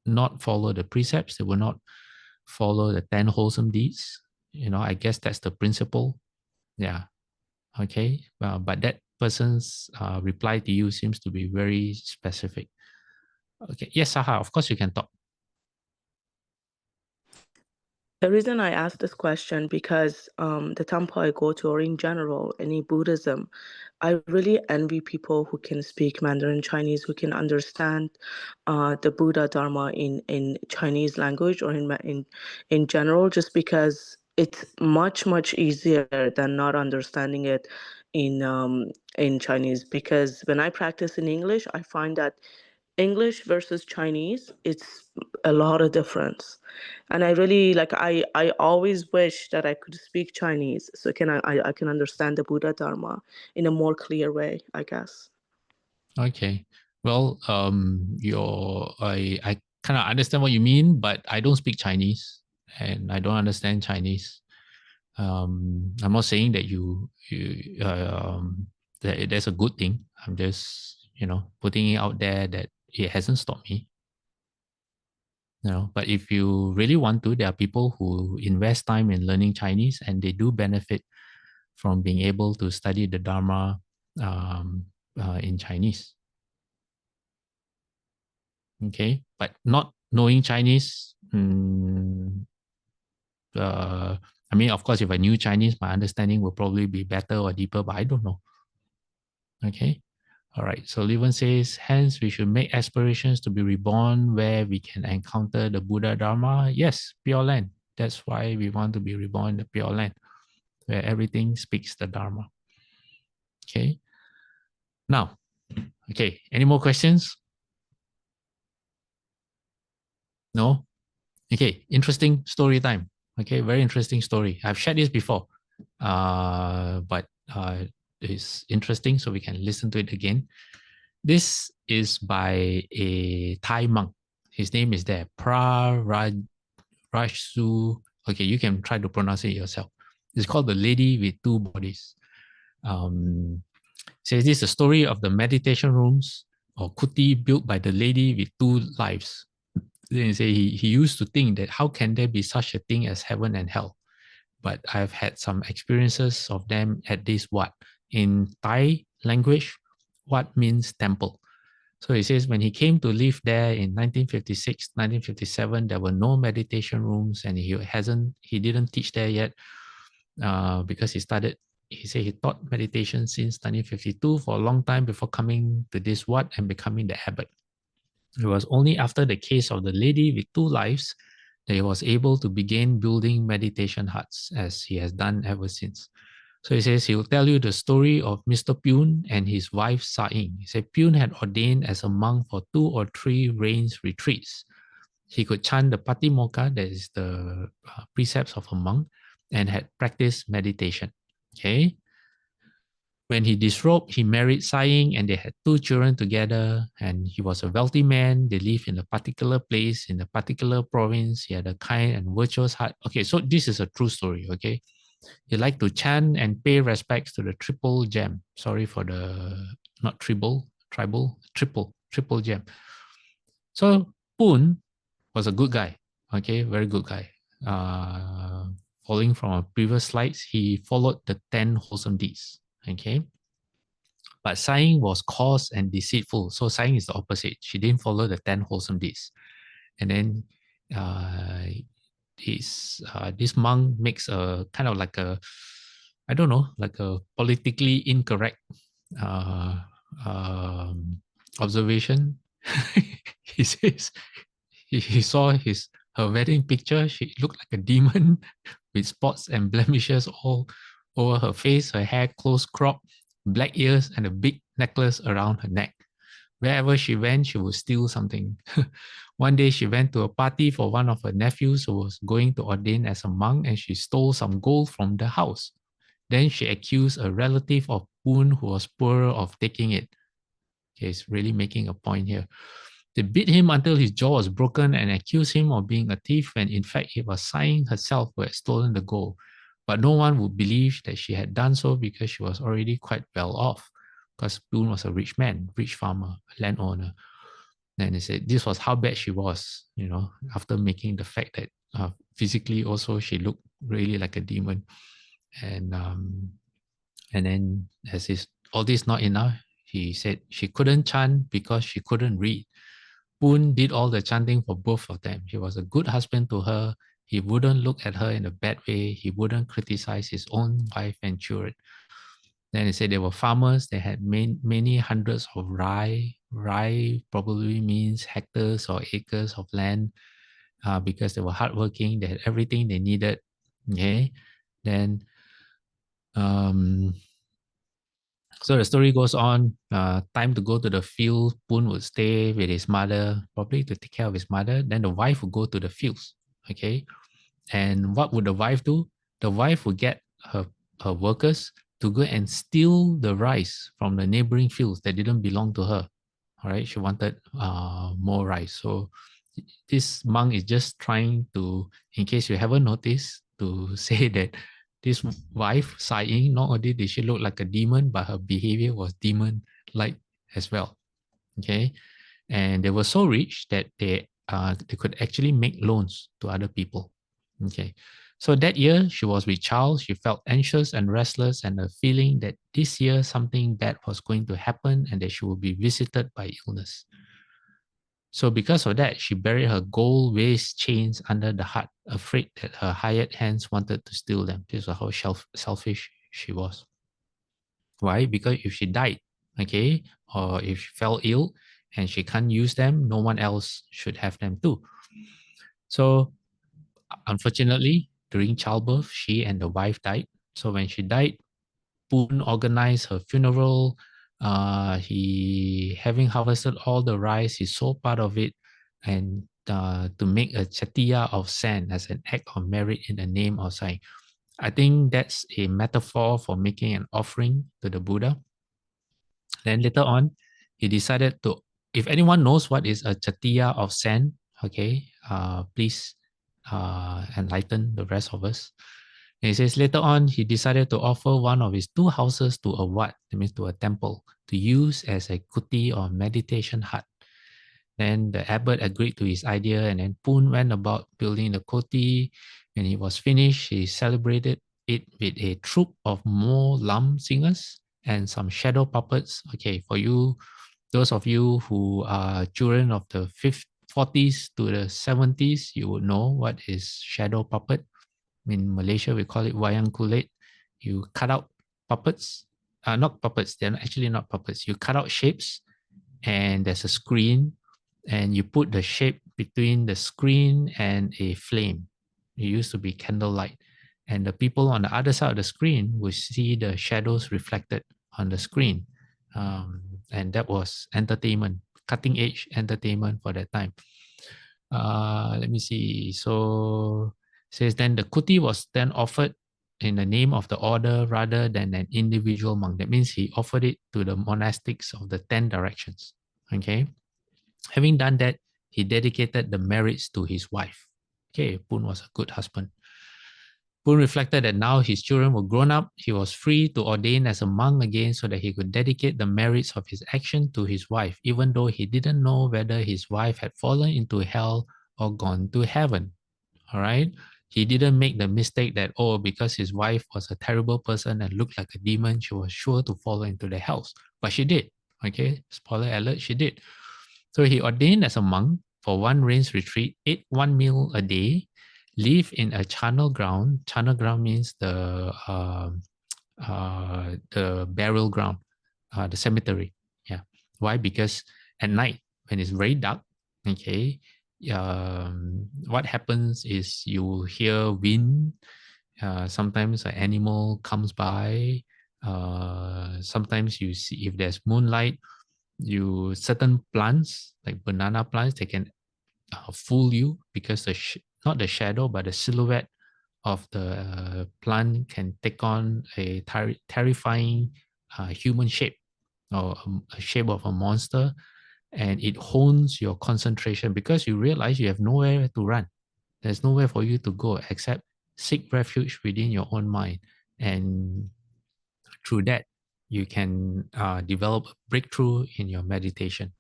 not follow the precepts. They will not follow the 10 wholesome deeds. I guess that's the principle. Yeah. Okay. But that person's reply to you seems to be very specific. Okay. Yes, Saha, of course you can talk. The reason I asked this question because the temple I go to, or in general, any Buddhism, I really envy people who can speak Mandarin Chinese, who can understand the Buddha Dharma in Chinese language or in general, just because it's much easier than not understanding it in Chinese. Because when I practice in English, I find that English versus Chinese, it's a lot of difference. And I really I always wish that I could speak Chinese so I can understand the Buddha Dharma in a more clear way, I guess. Okay. Well, I kind of understand what you mean, but I don't speak Chinese and I don't understand Chinese. I'm not saying that that's a good thing. I'm just putting it out there that it hasn't stopped me. But if you really want to, there are people who invest time in learning Chinese and they do benefit from being able to study the Dharma in Chinese. Okay, but not knowing Chinese, I mean, of course, if I knew Chinese, my understanding will probably be better or deeper, but I don't know. Okay. All right. So Livan says, hence we should make aspirations to be reborn where we can encounter the Buddha Dharma. Yes, Pure Land. That's why we want to be reborn in the Pure Land, where everything speaks the Dharma. Okay. Now, okay, any more questions? No? Okay, interesting story time. Okay, very interesting story. I've shared this before, but it's interesting, so we can listen to it again. This is by a Thai monk. His name is there, Phra Rajsu. Okay, you can try to pronounce it yourself. It's called The Lady with Two Bodies. Says this is a story of the meditation rooms or kuti built by the lady with two lives. Then he say he used to think that how can there be such a thing as heaven and hell? But I've had some experiences of them at this wat. In Thai language, wat means temple. So he says when he came to live there in 1956, 1957, there were no meditation rooms and he didn't teach there yet because he said he taught meditation since 1952 for a long time before coming to this wat and becoming the abbot. It was only after the case of the lady with two lives that he was able to begin building meditation huts, as he has done ever since. So he says he will tell you the story of Mr. Pune and his wife Sa-ing. He said Pune had ordained as a monk for 2 or 3 rains retreats. He could chant the Patimokkha, that is the precepts of a monk, and had practiced meditation. Okay. When he disrobed, he married Sa-ing and they had 2 children together. And he was a wealthy man. They lived in a particular place, in a particular province. He had a kind and virtuous heart. Okay, so this is a true story, okay? He liked to chant and pay respects to the triple gem. Sorry for the, not triple gem. So Poon was a good guy, okay? Very good guy. Following from our previous slides, he followed the 10 wholesome deeds. Okay. But Sa-ing was coarse and deceitful. So Sa-ing is the opposite. She didn't follow the 10 wholesome deeds. And then this monk makes a kind of like a, I don't know, like a politically incorrect observation. He says he saw her wedding picture. She looked like a demon with spots and blemishes all over her face, her hair close cropped, black ears, and a big necklace around her neck. Wherever she went, she would steal something. One day, she went to a party for one of her nephews who was going to ordain as a monk, and she stole some gold from the house. Then she accused a relative of Poon who was poorer of taking it. Okay, it's really making a point here. They beat him until his jaw was broken and accused him of being a thief when in fact it was Sa-ing herself who had stolen the gold. But no one would believe that she had done so because she was already quite well off, because Poon was a rich man, rich farmer, landowner. Then he said this was how bad she was, after making the fact that physically also she looked really like a demon. And then as is all this not enough, he said she couldn't chant because she couldn't read. Poon did all the chanting for both of them. He was a good husband to her. He wouldn't look at her in a bad way. He wouldn't criticize his own wife and children. Then he said they were farmers. They had many hundreds of rye. Rye probably means hectares or acres of land, because they were hardworking. They had everything they needed. Okay, then so the story goes on. Time to go to the field. Poon would stay with his mother, probably to take care of his mother. Then the wife would go to the fields. Okay, and what would the wife do? The wife would get her workers to go and steal the rice from the neighboring fields that didn't belong to her. All right, she wanted more rice. So this monk is just trying to, in case you haven't noticed, to say that this wife sighing, not only did she look like a demon, but her behavior was demon-like as well. Okay, and they were so rich that they could actually make loans to other people. Okay, so that year she was with child. She felt anxious and restless, and a feeling that this year something bad was going to happen, and that she would be visited by illness. So because of that, she buried her gold waist chains under the hut, afraid that her hired hands wanted to steal them. This was how selfish she was. Why? Because if she died, okay, or if she fell ill and she can't use them, no one else should have them too. So unfortunately, during childbirth, she and the wife died. So when she died, Poon organized her funeral. He, having harvested all the rice, he sold part of it and to make a chatiya of sand as an act of merit in the name of Sai. I think that's a metaphor for making an offering to the Buddha. Then later on, he decided to, if anyone knows what is a chatiya of sand, okay, please enlighten the rest of us. And he says later on, he decided to offer one of his two houses to a wat, that means to a temple, to use as a kuti or meditation hut. Then the abbot agreed to his idea, and then Poon went about building the kuti. When he was finished, he celebrated it with a troupe of more lam singers and some shadow puppets. Okay, for you, those of you who are children of the 40s to the 70s, you would know what is shadow puppet. In Malaysia, we call it wayang kulit. You cut out puppets, not puppets, they're actually not puppets. You cut out shapes and there's a screen and you put the shape between the screen and a flame. It used to be candlelight. And the people on the other side of the screen will see the shadows reflected on the screen. And that was entertainment, cutting edge entertainment for that time. Let me see. So it says then the kuti was then offered in the name of the order rather than an individual monk. That means he offered it to the monastics of the 10 directions. Okay. Having done that, he dedicated the merits to his wife. Okay, Poon was a good husband. Poon reflected that now his children were grown up, he was free to ordain as a monk again so that he could dedicate the merits of his action to his wife, even though he didn't know whether his wife had fallen into hell or gone to heaven. All right. He didn't make the mistake that, oh, because his wife was a terrible person and looked like a demon, she was sure to fall into the hells. But she did. Okay. Spoiler alert, she did. So he ordained as a monk for one rains retreat, ate one meal a day, lived in a charnel ground. Charnel ground means the burial ground, the cemetery. Yeah. Why? Because at night, when it's very dark, okay, what happens is you hear wind. Sometimes an animal comes by. Sometimes you see if there's moonlight, certain plants like banana plants, they can fool you because not the shadow but the silhouette of the plant can take on a terrifying human shape or a shape of a monster, and it hones your concentration because you realize you have nowhere to run. There's nowhere for you to go except seek refuge within your own mind, and through that you can develop a breakthrough in your meditation.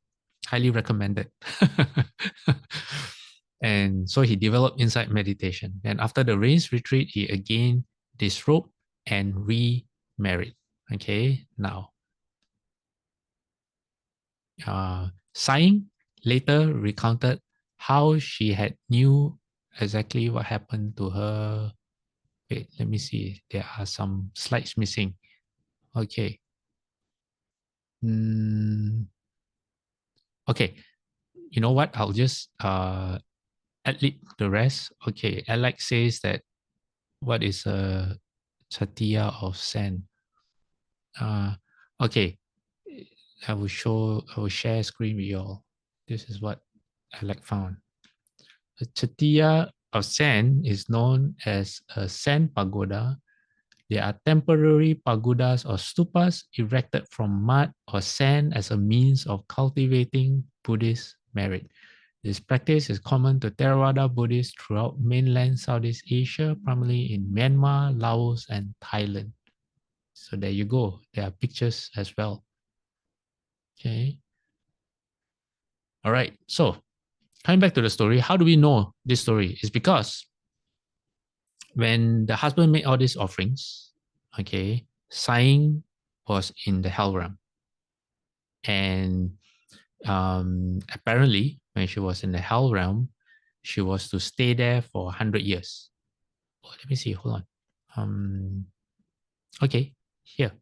Highly recommended. And so he developed insight meditation. And after the rains retreat, he again disrobed and remarried. Okay, now, Sighing later recounted how she had knew exactly what happened to her. Wait, let me see. There are some slides missing. Okay. Okay. You know what? I'll just ad-lib the rest. Okay. Alex says that what is a chatia of sand? Okay. I will share screen with you all. This is what Alex found. A chatia of sand is known as a sand pagoda. They are temporary pagodas or stupas erected from mud or sand as a means of cultivating Buddhist merit. This practice is common to Theravada Buddhists throughout mainland Southeast Asia, primarily in Myanmar, Laos, and Thailand. So there you go. There are pictures as well. Okay. All right. So coming back to the story, how do we know this story? It's because when the husband made all these offerings, okay, Sighing was in the hell realm. And apparently, when she was in the hell realm, she was to stay there for 100 years. Oh, let me see. Hold on. Okay, here.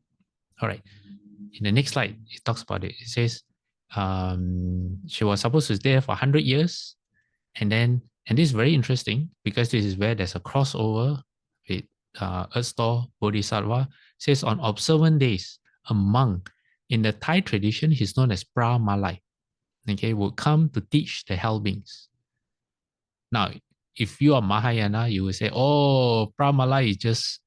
All right. In the next slide, it talks about it. It says she was supposed to stay there for 100 years. And this is very interesting because this is where there's a crossover with Earth Store Bodhisattva. It says on observant days, a monk in the Thai tradition, he's known as Phra Malai, okay, would come to teach the hell beings. Now, if you are Mahayana, you will say, oh, Phra Malai is just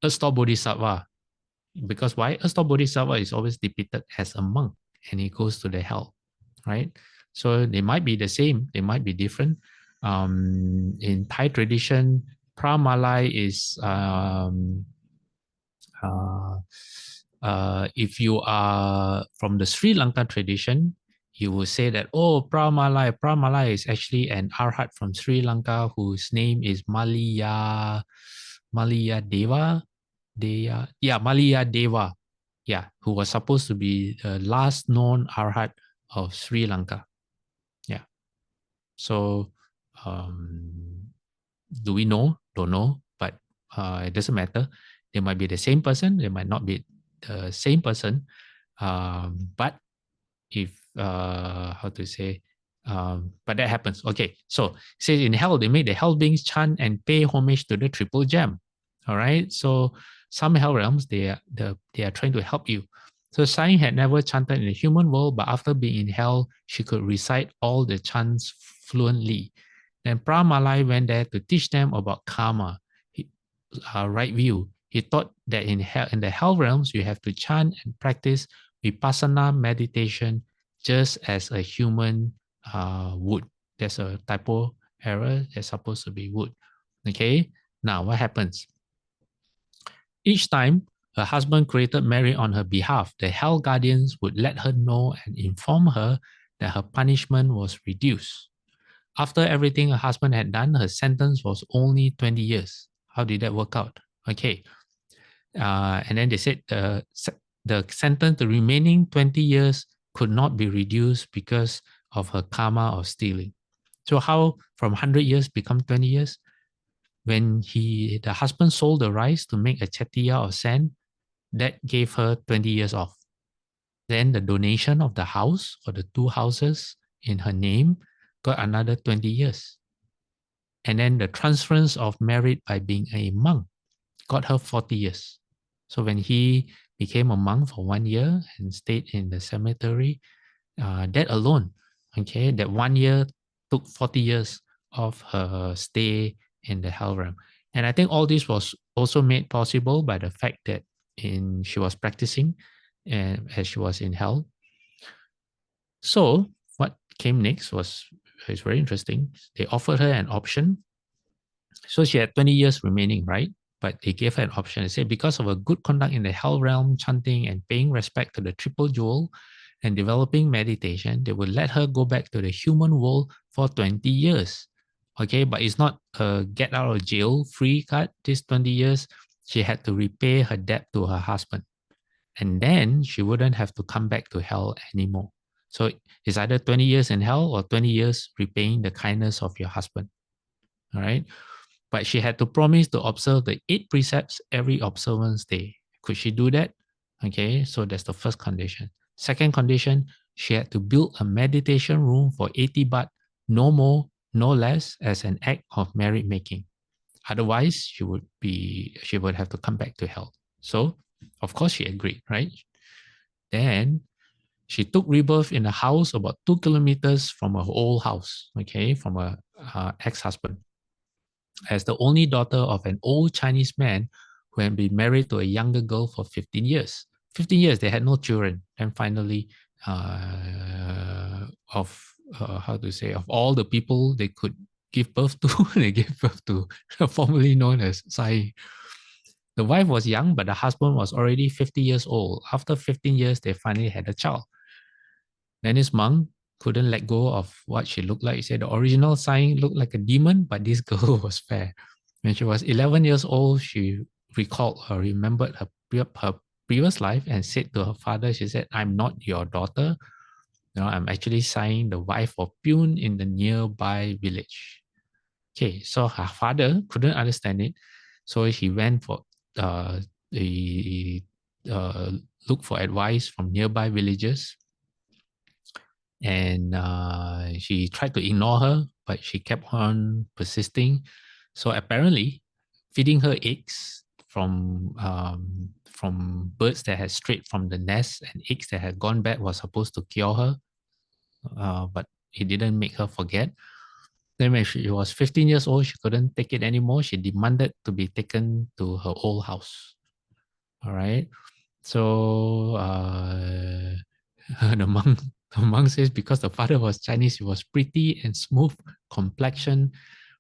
Earth Store Bodhisattva. Because why? Earth Store Bodhisattva is always depicted as a monk and he goes to the hell, right? So they might be the same, they might be different. In Thai tradition, Phra Malai is if you are from the Sri Lanka tradition, you will say that, oh, Phra Malai is actually an arhat from Sri Lanka whose name is Maliya Deva. Maliya Deva. Yeah, who was supposed to be the last known arhat of Sri Lanka. Yeah. So, do we know? Don't know, but it doesn't matter. They might be the same person. They might not be the same person. But if how to say, but that happens. Okay, so it says in hell they make the hell beings chant and pay homage to the triple gem. All right, so some hell realms they are trying to help you. So Sighing had never chanted in the human world, but after being in hell, she could recite all the chants fluently. Then Phra Malai went there to teach them about karma, right view. He thought that in the hell realms, you have to chant and practice vipassana meditation just as a human would. There's a typo error. There's supposed to be would. Okay. Now what happens? Each time her husband created merit on her behalf, the hell guardians would let her know and inform her that her punishment was reduced. After everything her husband had done, her sentence was only 20 years. How did that work out? Okay. And then they said the sentence, the remaining 20 years could not be reduced because of her karma of stealing. So how from 100 years become 20 years? When the husband sold the rice to make a chatia of sand, that gave her 20 years off. Then the donation of the house or the 2 houses in her name got another 20 years. And then the transference of merit by being a monk got her 40 years. So when he became a monk for 1 year and stayed in the cemetery, that alone, okay, that 1 year took 40 years of her stay in the hell realm. And I think all this was also made possible by the fact that she was practicing as she was in hell. So what came next was very interesting. They offered her an option. So she had 20 years remaining, right? But they gave her an option. They said because of a good conduct in the hell realm, chanting and paying respect to the triple jewel and developing meditation, they would let her go back to the human world for 20 years. Okay, but it's not a get out of jail free card. This 20 years, she had to repay her debt to her husband. And then she wouldn't have to come back to hell anymore. So it's either 20 years in hell or 20 years repaying the kindness of your husband. All right. But she had to promise to observe the 8 precepts every observance day. Could she do that? Okay, so that's the first condition. Second condition, she had to build a meditation room for 80 baht, no more, no less, as an act of merit making. Otherwise, she would have to come back to hell. So, of course, she agreed, right? Then she took rebirth in a house about 2 kilometers from her old house, okay, from her ex-husband, as the only daughter of an old Chinese man who had been married to a younger girl for 15 years. 15 years, they had no children. And finally, of all the people they could give birth to, they gave birth to formerly known as Sai. The wife was young, but the husband was already 50 years old. After 15 years, they finally had a child. Then his monk couldn't let go of what she looked like. He said the original sign looked like a demon, but this girl was fair. When she was 11 years old, she remembered her previous life and said to her father, she said, I'm not your daughter. I'm actually Sai, the wife of Pune in the nearby village. Okay, so her father couldn't understand it. So he went for look for advice from nearby villagers. And she tried to ignore her, but she kept on persisting. So apparently, feeding her eggs from birds that had strayed from the nest and eggs that had gone bad was supposed to cure her, but it didn't make her forget. Then when she was 15 years old, she couldn't take it anymore. She demanded to be taken to her old house. All right. So the monk says because the father was Chinese, he was pretty and smooth complexion,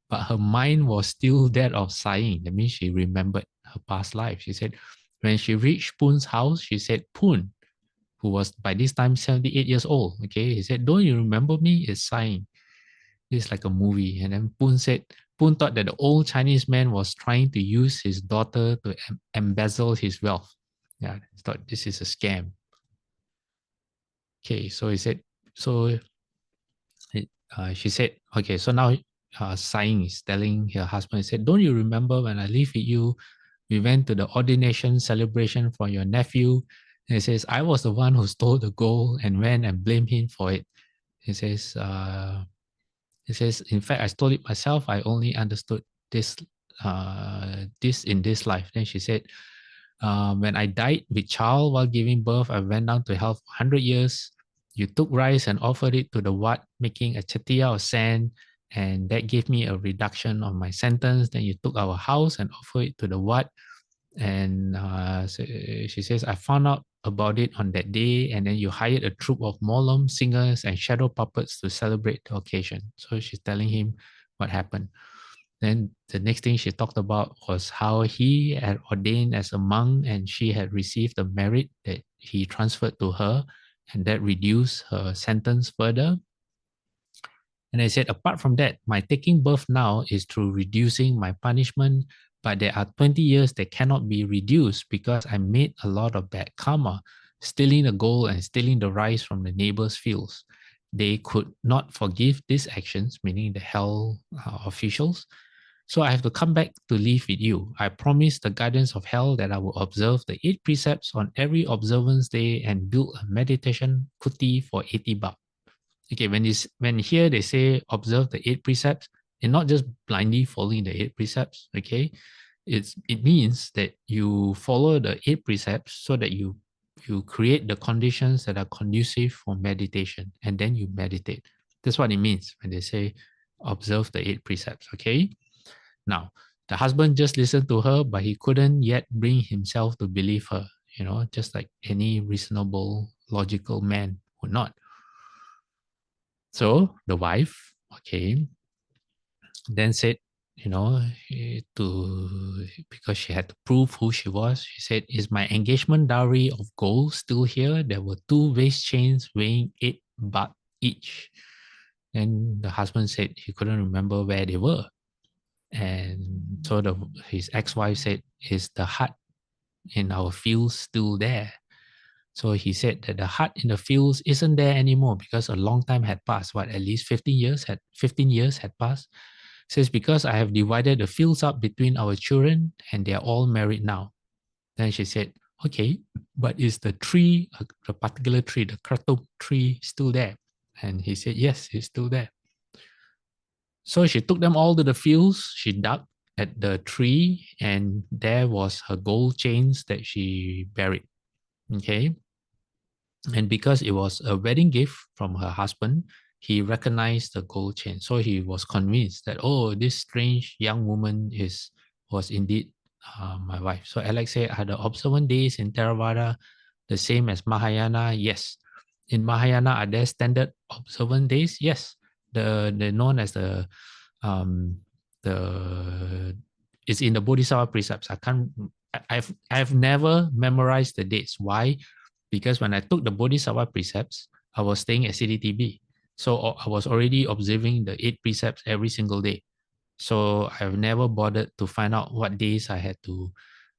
but her mind was still that of sighing. That means she remembered her past life. She said, when she reached Poon's house, she said, Poon, who was by this time 78 years old, okay, he said, don't you remember me? It's sighing. It's like a movie. And then Poon thought that the old Chinese man was trying to use his daughter to embezzle his wealth. Yeah, he thought this is a scam. Okay, so he said, she said, okay, so now Sighing is telling her husband, he said, don't you remember when I lived with you, we went to the ordination celebration for your nephew? And he says, I was the one who stole the gold and went and blamed him for it. He says, in fact, I stole it myself. I only understood this in this life. Then she said, when I died with child while giving birth, I went down to hell for 100 years. You took rice and offered it to the Wat, making a chatiya of sand, and that gave me a reduction of my sentence. Then you took our house and offered it to the Wat. And so she says, I found out about it on that day, and then you hired a troupe of molom singers and shadow puppets to celebrate the occasion. So she's telling him what happened. Then the next thing she talked about was how he had ordained as a monk and she had received the merit that he transferred to her, and that reduced her sentence further. And I said, apart from that, my taking birth now is through reducing my punishment, but there are 20 years that cannot be reduced because I made a lot of bad karma, stealing the gold and stealing the rice from the neighbors' fields. They could not forgive these actions, meaning the hell officials. So I have to come back to live with you. I promise the guidance of hell that I will observe the 8 precepts on every observance day and build a meditation kuti for 80 baht. Okay, when here they say observe the 8 precepts, and not just blindly following the 8 precepts, okay? It means that you follow the 8 precepts so that you create the conditions that are conducive for meditation, and then you meditate. That's what it means when they say observe the 8 precepts, okay? Now, the husband just listened to her, but he couldn't yet bring himself to believe her, just like any reasonable, logical man would not. So the wife, okay, then said, because she had to prove who she was. She said, "Is my engagement dowry of gold still here?" There were 2 waist chains weighing 8 baht each. And the husband said he couldn't remember where they were. And so his ex-wife said, "Is the hut in our fields still there?" So he said that the hut in the fields isn't there anymore because a long time had passed. At least 15 years had passed. Says, "Because I have divided the fields up between our children and they are all married now." Then she said, "Okay, but is the tree, the particular tree, the kratom tree, still there?" And he said, "Yes, it's still there." So she took them all to the fields. She dug at the tree, and there was her gold chains that she buried. Okay. And because it was a wedding gift from her husband, he recognized the gold chain. So he was convinced that, oh, this strange young woman was indeed my wife. So Alex said, "Are the observant days in Theravada the same as Mahayana?" Yes. In Mahayana, are there standard observant days? Yes. The known as um, the it's in the Bodhisattva precepts. I've never memorized the dates. Why? Because when I took the Bodhisattva precepts, I was staying at CDTB. So I was already observing the 8 precepts every single day. So I've never bothered to find out what days I had to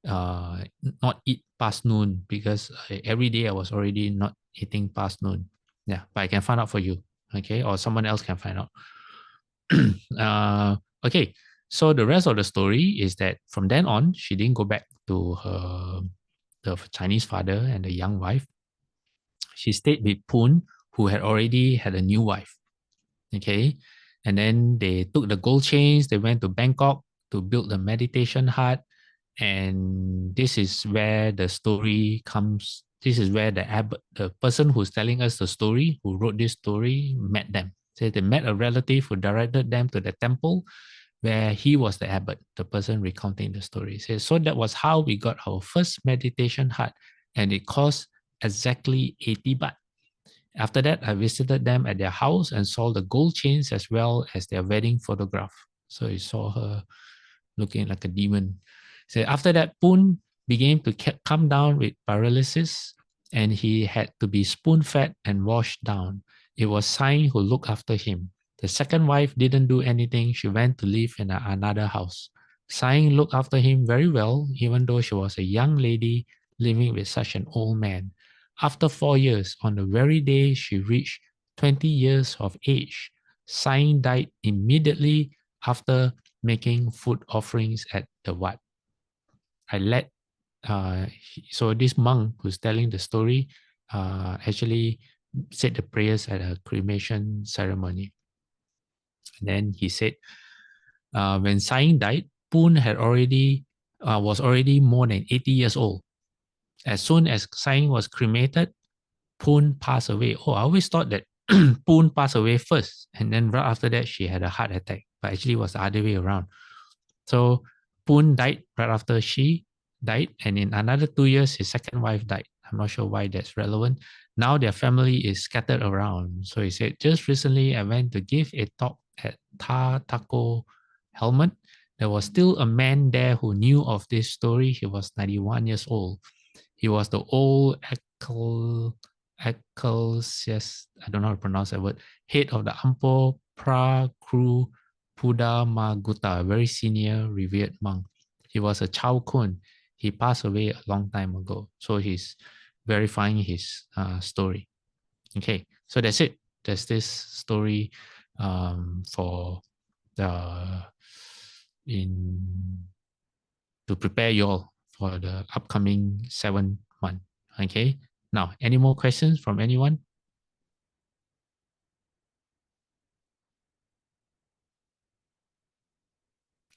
not eat past noon, because every day I was already not eating past noon. Yeah, but I can find out for you, okay? Or someone else can find out. Okay, so the rest of the story is that from then on, she didn't go back to the Chinese father and the young wife. She stayed with Poon, who had already had a new wife. Okay, and then they took the gold chains. They went to Bangkok to build the meditation hut, and this is where the story comes. This is where the abbot, the person who's telling us the story, who wrote this story, met them. So they met a relative who directed them to the temple where he was the abbot, the person recounting the story. So that was how we got our first meditation hut, and it cost exactly 80 baht. After that, I visited them at their house and saw the gold chains as well as their wedding photograph. So I saw her looking like a demon. So after that, Poon began to come down with paralysis, and he had to be spoon-fed and washed down. It was Sai who looked after him. The second wife didn't do anything. She went to live in another house. Sai looked after him very well, even though she was a young lady living with such an old man. After 4 years, on the very day she reached 20 years of age, Sai died immediately after making food offerings at the wat. I let so this monk who's telling the story actually said the prayers at a cremation ceremony. And then he said, when Sai died, Poon was already more than 80 years old. As soon as Sai was cremated, Poon passed away. Oh, I always thought that Poon passed away first, and then right after that she had a heart attack, but actually it was the other way around. So Poon died right after she died, and in another 2 years, his second wife died. I'm not sure why that's relevant. Now their family is scattered around. So he said, just recently I went to give a talk at Tathagata Helmet. There was still a man there who knew of this story. He was 91 years old. He was the old yes, I don't know how to pronounce that word, head of the Ampo Phra Malai, a very senior revered monk. He was a Chao Kun. He passed away a long time ago. So he's verifying his story. Okay, so that's it. There's this story for the to prepare you all for the upcoming 7 month. Okay. Now, any more questions from anyone?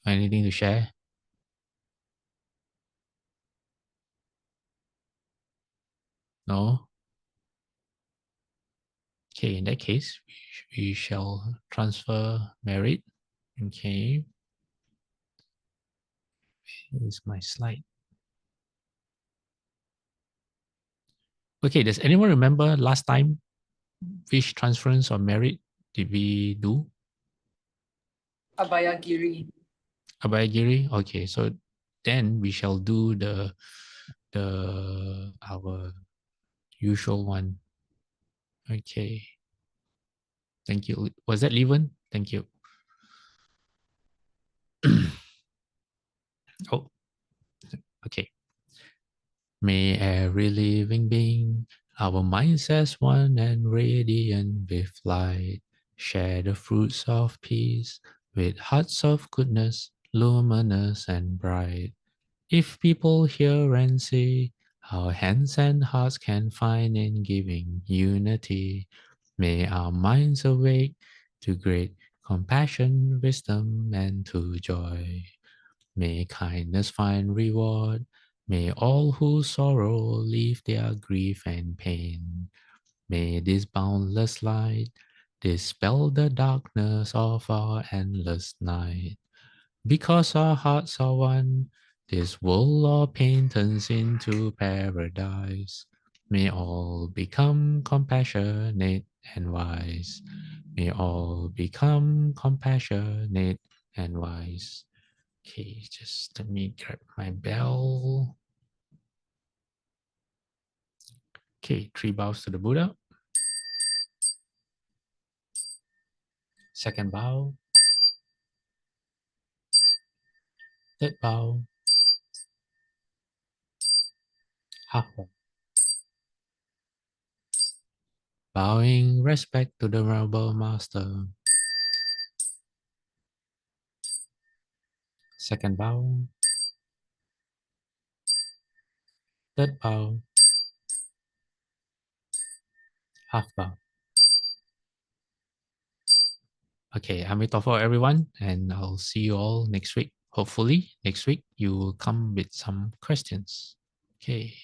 Anything to share? No? Okay, in that case, we shall transfer merit. Okay. Here's my slide. Okay, does anyone remember last time which transference or merit did we do? Abhayagiri. Abhayagiri. Okay, so then we shall do our usual one. Okay. Thank you. Was that Levin? Thank you. Oh, okay. May every living being, our minds as one and radiant with light, share the fruits of peace with hearts of goodness, luminous and bright. If people hear and see, our hands and hearts can find in giving unity. May our minds awake to great compassion, wisdom, and to joy. May kindness find reward. May all who sorrow leave their grief and pain. May this boundless light dispel the darkness of our endless night. Because our hearts are one, this world of pain turns into paradise. May all become compassionate and wise. May all become compassionate and wise. Okay, just let me grab my bell. Okay, 3 bows to the Buddha. Second bow. Third bow. Half bow. Bowing respect to the Venerable Master. Second bow. Third bow. Half bow. Okay, Amitabha everyone, and I'll see you all next week. Hopefully, next week you will come with some questions. Okay.